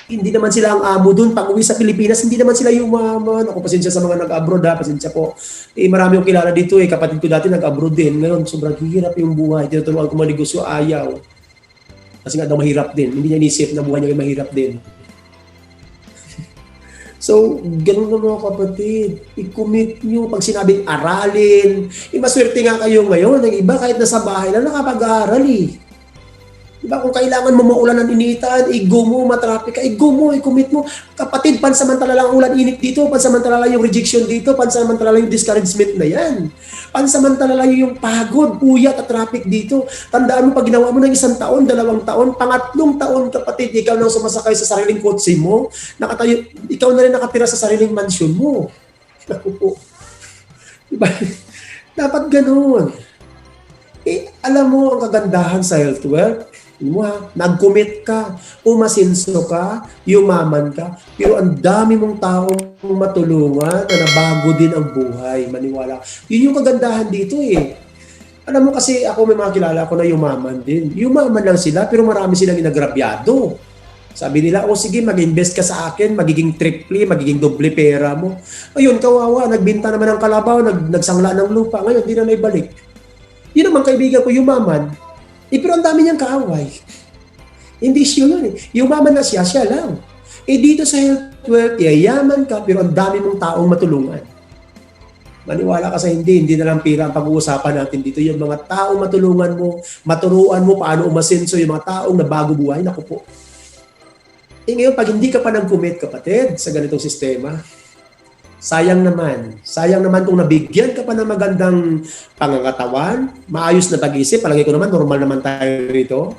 hindi naman sila ang amo doon. Pag uwi sa Pilipinas, hindi naman sila yumaman. Ako, pasensya sa mga nag-abroad ha, pasensya po. Marami yung kilala dito kapatid ko dati nag-abroad din. Ngayon, sobrang hirap yung buhay. Tinutulungan ko manegosyo, ayaw. Kasi nga daw mahirap din. Hindi niya inisip na buhay niya ay mahirap din. So, ganun na mga kapatid. I-commit nyo. Pag sinabing aralin, maswerte nga kayo ngayon. Ang iba kahit nasa bahay lang nakapag-aaral Diba? Kung kailangan mo maulan ng initan, i-go mo, matraffic ka, i-go mo, i-commit mo. Kapatid, pansamantala lang ang ulan init dito, pansamantala lang yung rejection dito, pansamantala lang yung discouragement na yan. Pansamantala lang yung pagod, puyat at traffic dito. Tandaan mo, pag ginawa mo ng 1 taon, 2 taon, pangatlong taon, kapatid, ikaw nang sumasakay sa sariling kotse mo, ikaw na rin nakatira sa sariling mansyon mo. Naku po. Diba? Dapat ganun. Alam mo ang kagandahan sa health wealth? Mo ha, nag-commit ka, umasinso ka, yumaman ka, pero ang dami mong taong matulungan na nabago din ang buhay. Maniwala. Yun yung kagandahan dito eh. Alam mo kasi ako may mga kilala ko na yumaman din. Yumaman lang sila pero marami silang inagrabyado. Sabi nila, sige, mag-invest ka sa akin, magiging triple, magiging doble pera mo. Ayun, kawawa, nagbinta naman ng kalabaw, nagsangla ng lupa, ngayon, di na naibalik. Yun naman kaibigan ko, yumaman. Pero ang dami niyang kaaway. Hindi siya yun eh. Yumaman na siya lang. Dito sa health wealth, yayaman ka, pero ang dami mong taong matulungan. Maniwala ka sa hindi na lang pira ang pag-uusapan natin dito. Yung mga taong matulungan mo, maturuan mo paano umasenso, yung mga taong nabago buhay, naku po. Ngayon, pag hindi ka pa nag-commit, kapatid, sa ganitong sistema, sayang naman kung nabigyan ka pa ng magandang pangangatawan, maayos na pag-iisip, palagi ko naman, normal naman tayo rito.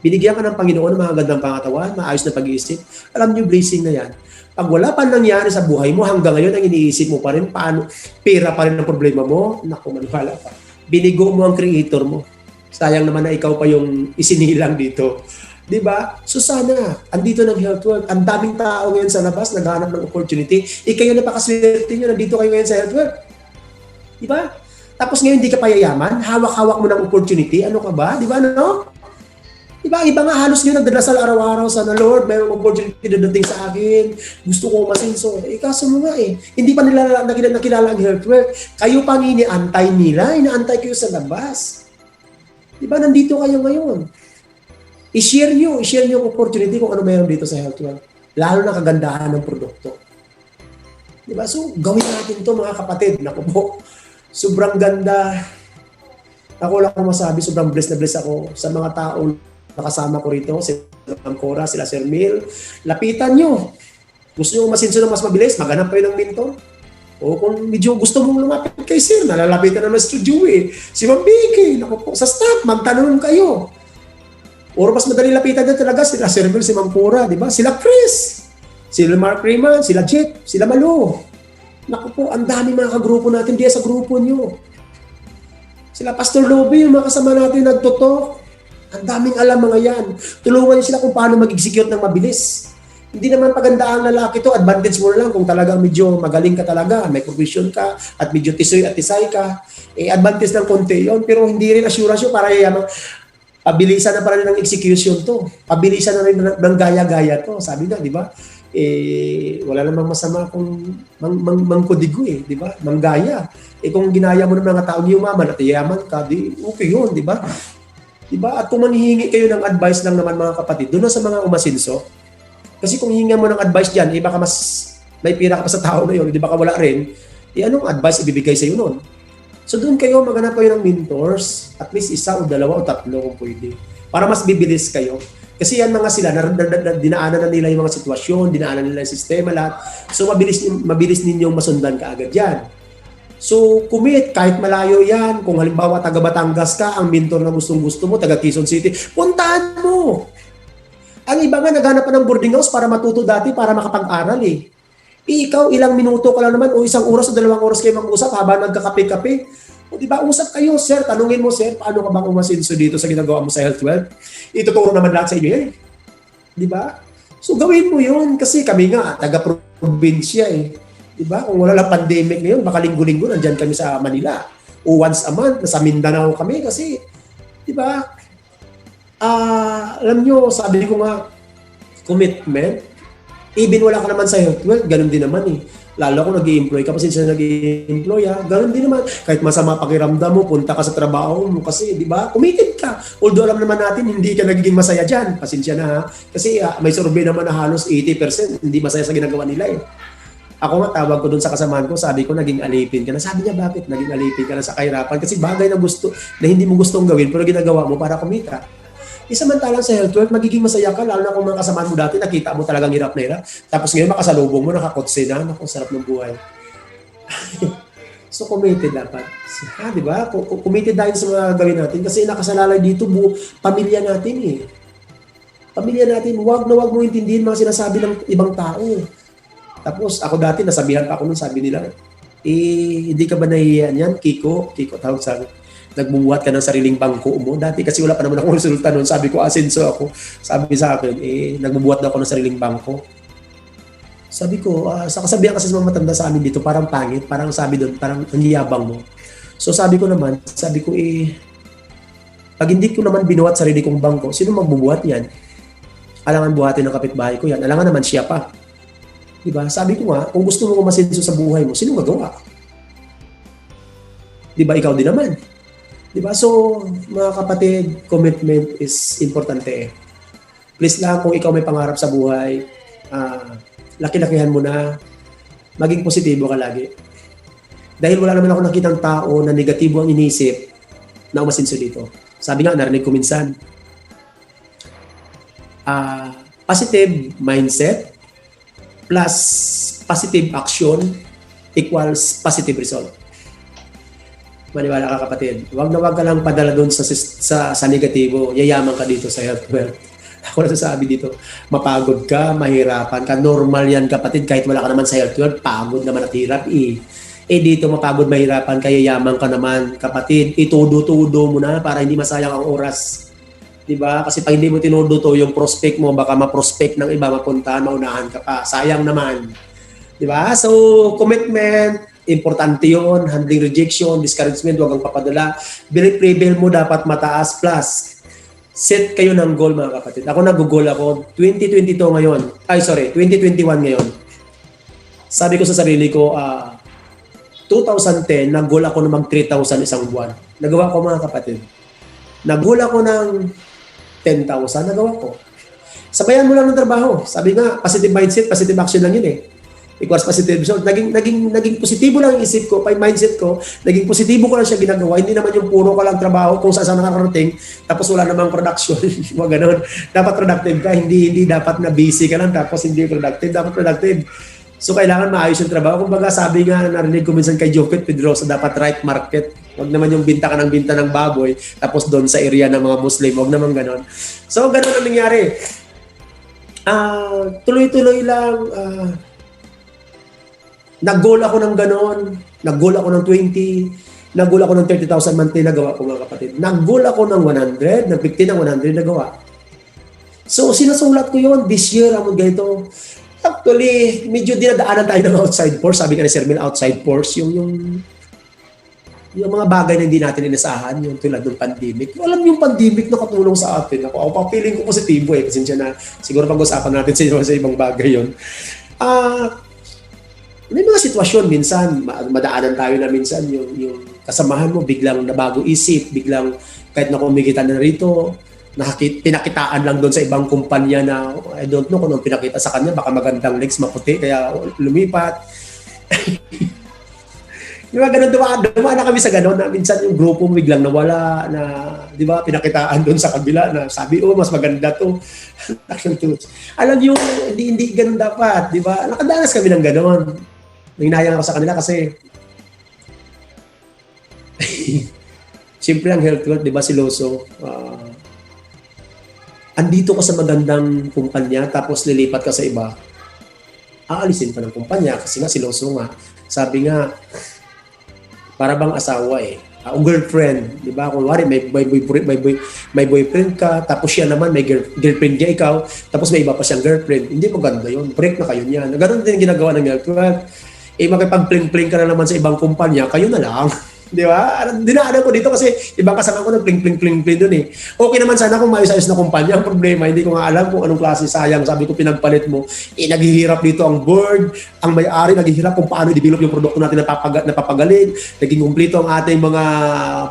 Binigyan ka ng Panginoon ng mga magandang pangangatawan, maayos na pag-iisip. Alam niyo, blessing na yan. Pag wala pa nangyari sa buhay mo, hanggang ngayon, ang iniisip mo pa rin, paano, pera pa rin ang problema mo, naku, maniwala pa. Binigo mo ang creator mo. Sayang naman na ikaw pa yung isinilang dito. Diba? So sana, andito ng health wealth. Ang daming tao ngayon sa labas, naghahanap ng opportunity. Kayo napakaswerte nyo, nandito kayo ngayon sa health wealth. Diba? Tapos ngayon hindi ka payayaman, hawak-hawak mo ng opportunity. Ano ka ba? Diba? No? Diba? Iba nga halos nyo nagdadasal araw-araw sa Lord, mayroong opportunity dadating sa akin. Gusto ko masinso. Kaso mo nga eh. Hindi pa nila nakilala ang health wealth. Kayo pang iniantay nila, inaantay kayo sa labas. Diba? Nandito kayo ngayon. I-share nyo yung opportunity kung ano mayroon dito sa health wealth. Lalo na kagandahan ng produkto. Diba? So, gawin natin to mga kapatid. Naku po, sobrang ganda. Ako lang masabi, sobrang blessed na blessed ako sa mga taong nakasama ko rito. Si Ma'am Cora, sila Sir Mil. Lapitan nyo. Gusto nyo masinso ng mas mabilis, maghanap kayo ng mentor. O kung medyo gusto mong lumapit kay Sir, nalalapitan naman si Joey. Si Ma'am Vicky, naku po, sa staff, magtanong kayo. Or mas madali lapitan din talaga sila Sir Mel, si Ma'am Cora, di ba? Sila Chris, sila Mark Freeman, sila Jet, sila Malu. Naku po, ang dami mga kagrupo natin diya sa grupo nyo. Sila Pastor Lobby, yung mga kasama natin nagtutok. Ang daming alam mga yan. Tulungan sila kung paano mag-execute ng mabilis. Hindi naman paganda ang lalaki to, advantage mo lang kung talagang medyo magaling ka talaga, may profession ka, at medyo tisoy at tisay ka. Advantage ng konti yun, pero hindi rin assurance yun para yaman. Pabilisan na para ng execution to. Pabilisan na rin ng gaya-gaya to. Sabi nga, di ba? Wala namang masama kung mangkudigo di ba? Manggaya. Kung ginaya mo ng mga taong yumaman at yaman ka, okay yun, di ba? Di ba? At kung manghihingi kayo ng advice lang naman mga kapatid, doon na sa mga umasinso, kasi kung hinga mo ng advice dyan, baka mas may pira ka pa sa tao na yun, di ba ka wala rin, anong advice ibibigay sa iyo noon? So doon kayo maghanap kayo ng mentors, at least isa o dalawa o tatlo kung pwede, para mas bibilis kayo. Kasi yan mga sila, dinaanan na nila yung mga sitwasyon, dinaanan nila yung sistema lahat. So mabilis ninyong masundan ka agad yan. So commit, kahit malayo yan, kung halimbawa taga Batangas ka, ang mentor na gustong-gusto mo, taga Quezon City, puntahan mo! Ang iba nga naghanap pa ng boarding house para matuto dati, para makapag-aral ikaw, ilang minuto ka lang naman o isang oras o 2 oras kayo mag-usap habang nagkakape-kape. O di ba, usap kayo, sir, tanungin mo, sir, paano ka bang umasinso dito sa ginagawa mo sa health wealth? Ituturo naman lahat sa inyo yan. Di ba? So gawin mo yun kasi kami nga, taga-probinsya Di ba? Kung wala lang pandemic ngayon, baka linggo-linggo nandyan kami sa Manila. O once a month, nasa Mindanao kami kasi, di ba? Alam nyo, sabi ko nga, commitment, even wala ka naman sa health wealth, ganun din naman Lalo kung nag-i-employ ka, pasensya na nag-i-employ ganun din naman. Kahit masama pakiramdam mo, punta ka sa trabaho mo kasi, di ba, committed ka. Although alam naman natin, hindi ka nagiging masaya dyan. Pasensya na Kasi may survey naman na halos 80% hindi masaya sa ginagawa nila Ako nga, tawag ko dun sa kasamahan ko, sabi ko, naging alipin ka na. Sabi niya, bakit naging alipin ka na sa kahirapan? Kasi bagay na hindi mo gustong gawin, pero ginagawa mo para kumita. Samantalang sa health wealth, magiging masaya ka, lalo na kung mga kasamahan mo dati, nakita mo talagang hirap na hirap. Tapos ngayon, makasalubong mo, nakakotse na, naku, sarap ng buhay. So, committed dapat. Di ba? Committed dahil sa mga gawin natin. Kasi nakasalalay dito, pamilya natin Pamilya natin, wag mo intindihin mga sinasabi ng ibang tao. Tapos, ako dati, nasabihan pa ako nung sabi nila, hindi ka ba nahihiyan yan? Kiko tawag sabi. nagbubuhat ka ng sariling bangko mo. Dati kasi wala pa naman akong resulta noon. Sabi ko, asenso ako. Sabi sa akin, nagbubuhat na ako ng sariling bangko. Sabi ko, sa kasabihan kasi sa mga matanda sa amin dito, parang pangit. Parang sabi doon, parang ang yabang mo. So sabi ko, pag hindi ko naman binuhat sarili kong bangko, sino magbubuhat yan? Alangan buhatin ng kapitbahay ko yan. Alangan naman siya pa. Diba? Sabi ko nga, kung gusto mo kumasenso sa buhay mo, sino magawa? Diba? Ikaw din naman. Diba? So, mga kapatid, commitment is importante. Please lang, kung ikaw may pangarap sa buhay, laki-lakihan mo na, maging positibo ka lagi. Dahil wala naman ako nakitang tao na negatibo ang inisip na umasenso dito. Sabi nga, narinig ko minsan, positive mindset plus positive action equals positive result. Maniwala ka kapatid. Huwag ka lang padala doon sa negatibo. Yayaman ka dito sa health wealth. Ako nasasabi dito, mapagod ka, mahirapan ka. Normal yan kapatid. Kahit wala ka naman sa health wealth, pagod naman at hirap dito mapagod, mahirapan ka, yayaman ka naman kapatid. Itudo-tudo mo na para hindi masayang ang oras. Diba? Kasi pag hindi mo tinudo to, yung prospect mo, baka ma-prospect ng iba, mapuntahan, maunahan ka pa. Sayang naman. Diba? So, commitment, importante yun. Handling rejection, discouragement, huwag kang papadala. Belief level mo dapat mataas plus. Set kayo ng goal mga kapatid. Ako nag-goal ako, 2022 ngayon. 2021 ngayon. Sabi ko sa sarili ko, 2010, nag-goal ako na mag 3,000 isang buwan. Nagawa ko mga kapatid. Nag-goal ako ng 10,000, nagawa ko. Sabayan mo lang ng trabaho. Sabi nga, positive mindset, positive action lang yun Equals positive. So, naging positibo lang ang isip ko, pa mindset ko, naging positibo ko lang siya ginagawa. Hindi naman yung puro ko lang trabaho kung saan nakakarating, tapos wala namang production. Mga ganun. Dapat productive ka, hindi dapat na busy ka lang, tapos hindi productive. Dapat productive. So, kailangan maayos yung trabaho. Kung baga, sabi nga, narinig ko minsan kay Jopet Pedrosa, dapat right market. Huwag naman yung binta ka ng baboy, tapos doon sa area ng mga Muslim, huwag naman ganon. So, ganon ang nangyari. Tuloy-tuloy lang, nag-goal ako ng ganon, nag-goal ako ng 20, nag-goal ako ng 30,000 monthly, nagawa ko mga kapatid. Nag-goal ako ng 100, ng 50 ng 100, nagawa. So, sinasulat ko yun, this year, ako ganito. Actually, medyo dinadaanan tayo ng outside force. Sabi ka ni Sir Mel, outside force, yung mga bagay na hindi natin inasahan, yung tulad ng pandemic. Alam yung pandemic na katulong sa atin. Ako papiling ko positibo Pasensya na. Siguro pag-usapan natin sa ibang bagay yun. May mga sitwasyon minsan, madaanan tayo na minsan yung kasamahan mo, biglang nabago isip, biglang kahit na kumikita na rito, pinakitaan lang doon sa ibang kumpanya na I don't know kung anong pinakita sa kanya, baka magandang legs, maputi, kaya lumipat. Di ba, ganun, dumaan na kami sa ganun, na minsan yung grupo mo biglang nawala, na, di ba, pinakitaan doon sa kabila, na sabi, mas maganda to. Alam nyo, hindi ganun dapat, di ba? Nakadanas kami ng ganun. Hinayang ako sa kanila kasi, siyempre ang health wealth, di ba, si Loso, andito ka sa magandang kumpanya tapos lilipat ka sa iba, aalisin pa ng kumpanya kasi nga si Loso nga. Sabi nga, para bang asawa o girlfriend, di ba? Kung wari, may boyfriend ka, tapos siya naman, may girlfriend niya ikaw, tapos may iba pa siyang girlfriend. Hindi maganda yun. Break na kayo niyan. Ganun din ginagawa ng health wealth. Makipag-pling-pling ka na naman sa ibang kumpanya, kayo na lang. Di ba? Dinaanan ko dito kasi ibang kasama ko nag-pling-pling-pling doon Okay naman sana kung maayos-ayos na kumpanya. Ang problema, hindi ko nga alam kung anong klase, sayang. Sabi ko, pinagpalit mo. Naghihirap dito ang board, ang may-ari, naghihirap kung paano i-develop yung produkto natin napapagaling. Naging kumpleto ang ating mga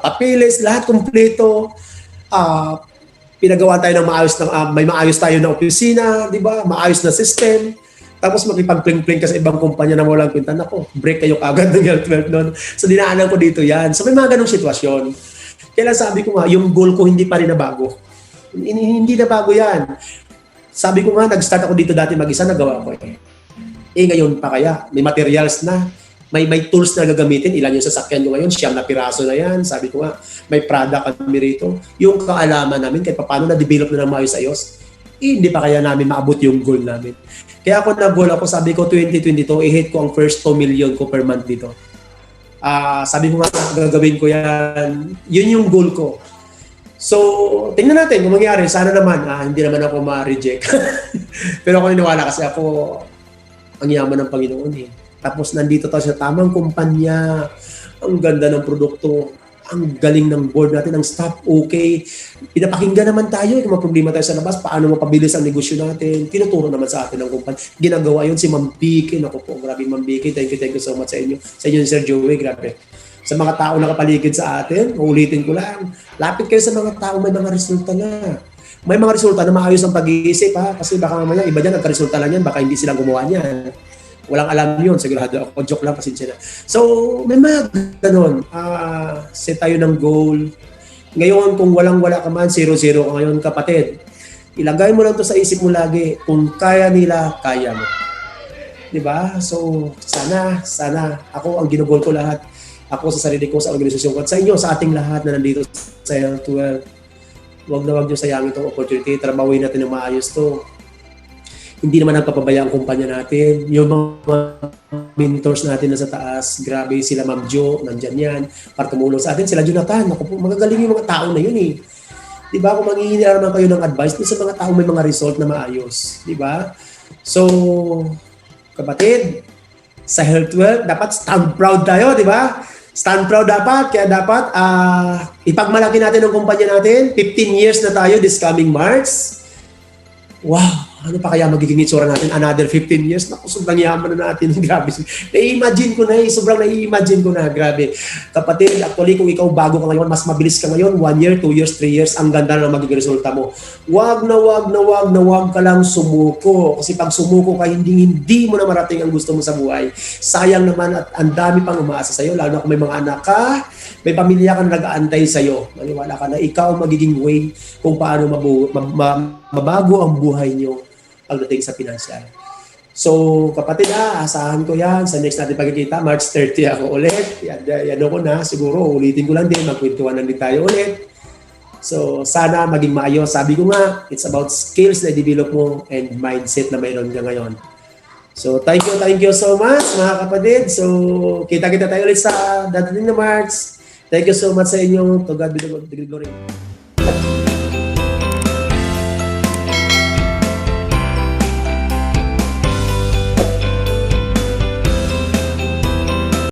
papeles, lahat kumpleto. Pinagawa tayo ng may maayos tayo na opisina, di ba? Maayos na system. Tapos makipag-pling-pling ka sa ibang kumpanya na walang kwenta. Nako, break kayo kagad ng health wealth nun. So dinaanan ko dito yan. So may mga ganong sitwasyon. Kaya sabi ko nga, yung goal ko hindi pa rin nabago. Hindi nabago yan. Sabi ko nga, nag-start ako dito dati mag-isa, nagawa ko ngayon pa kaya, may materials na, may tools na gagamitin. Ilan yung sasakyan nyo ngayon? 9 na piraso na yan. Sabi ko nga, may product kami rito. Yung kaalaman namin, kahit paano na-develop na ng maayos-ayos, hindi pa kaya namin maabot yung goal namin. Kaya ako nag-goal ako, sabi ko 2022, i-hit ko ang first 2 million ko per month dito. Sabi ko nga, gagawin ko yan. Yun yung goal ko. So, tingnan natin kung mangyari. Sana naman, hindi naman ako ma-reject. Pero ako niniwala kasi ako, ang yaman ng Panginoon eh. Tapos nandito tayo sa tamang kumpanya, ang ganda ng produkto, ang galing ng board natin, ang staff okay. Pinapakinggan naman tayo, kung may problema tayo sa labas, paano mapabilis ang negosyo natin. Tinuturo naman sa atin ng kumpanya. Ginagawa yun si Ma'am Vicky. Naku po, grabe Ma'am Vicky. Thank you so much sa inyo. Sa inyo, Sir Joey, grabe. Sa mga tao na kapaligid sa atin, uulitin ko lang, lapit kayo sa mga tao may mga resulta na. May mga resulta na maayos ang pag-iisip ha, kasi baka mamaya iba dyan, nagka-resulta lang yan, baka hindi silang gumawa niyan. Walang alam yun, sigurado ako, joke lang, pasensya na. So, may mga ganun, set tayo ng goal. Ngayon, kung walang-wala ka man, 0-0 ka ngayon, kapatid, ilagay mo lang to sa isip mo lagi, kung kaya nila, kaya mo. Diba? So, sana, ako ang ginugol ko lahat. Ako sa sarili ko, sa organisasyon ko, at sa inyo, sa ating lahat na nandito sa L12, huwag nyo sayangin itong opportunity. Trabawin natin ng maayos to. Hindi naman nagpapabaya ang kumpanya natin. Yung mga mentors natin na sa taas, grabe sila Ma'am Jo, nandyan yan, para tumulong sa atin. Sila Jonathan, magagaling yung mga tao na yun eh. Diba? Kung manghihingi naman kayo ng advice dun sa mga tao may mga result na maayos. Diba? So, kapatid, sa Health12, dapat stand proud tayo, di ba? Stand proud dapat, kaya dapat ipagmalaki natin ang kumpanya natin. 15 years na tayo this coming March. Wow! Ano pa kaya magiging itsura natin? Another 15 years? Naku, sobrang yaman na natin. Grabe. Na-imagine ko na sobrang na-imagine ko na. Grabe. Kapatid, actually, kung ikaw bago ka ngayon, mas mabilis ka ngayon, 1 year, 2 years, 3 years, ang ganda na magiging resulta mo. Wag ka lang sumuko. Kasi pag sumuko ka, hindi mo na marating ang gusto mo sa buhay. Sayang naman at ang dami pang umaasa sa'yo, lalo na kung may mga anak ka, may pamilya ka na nag-aantay sa'yo. Maniwala ka na ikaw ang magiging way kung paano mabago ang buhay nyo pagdating sa pinansyal. So, kapatid, asahan ko yan. Sa next natin pagkikita, March 30 ako ulit. Yan ako na. Siguro, ulitin ko lang din. Magkwentuhan lang din tayo ulit. So, sana maging maayos. Sabi ko nga, it's about skills na develop mo and mindset na mayroon ka ngayon. So, thank you so much, mga kapatid. So, kita-kita tayo ulit sa dadating na March. Thank you so much sa inyo. To God be the glory.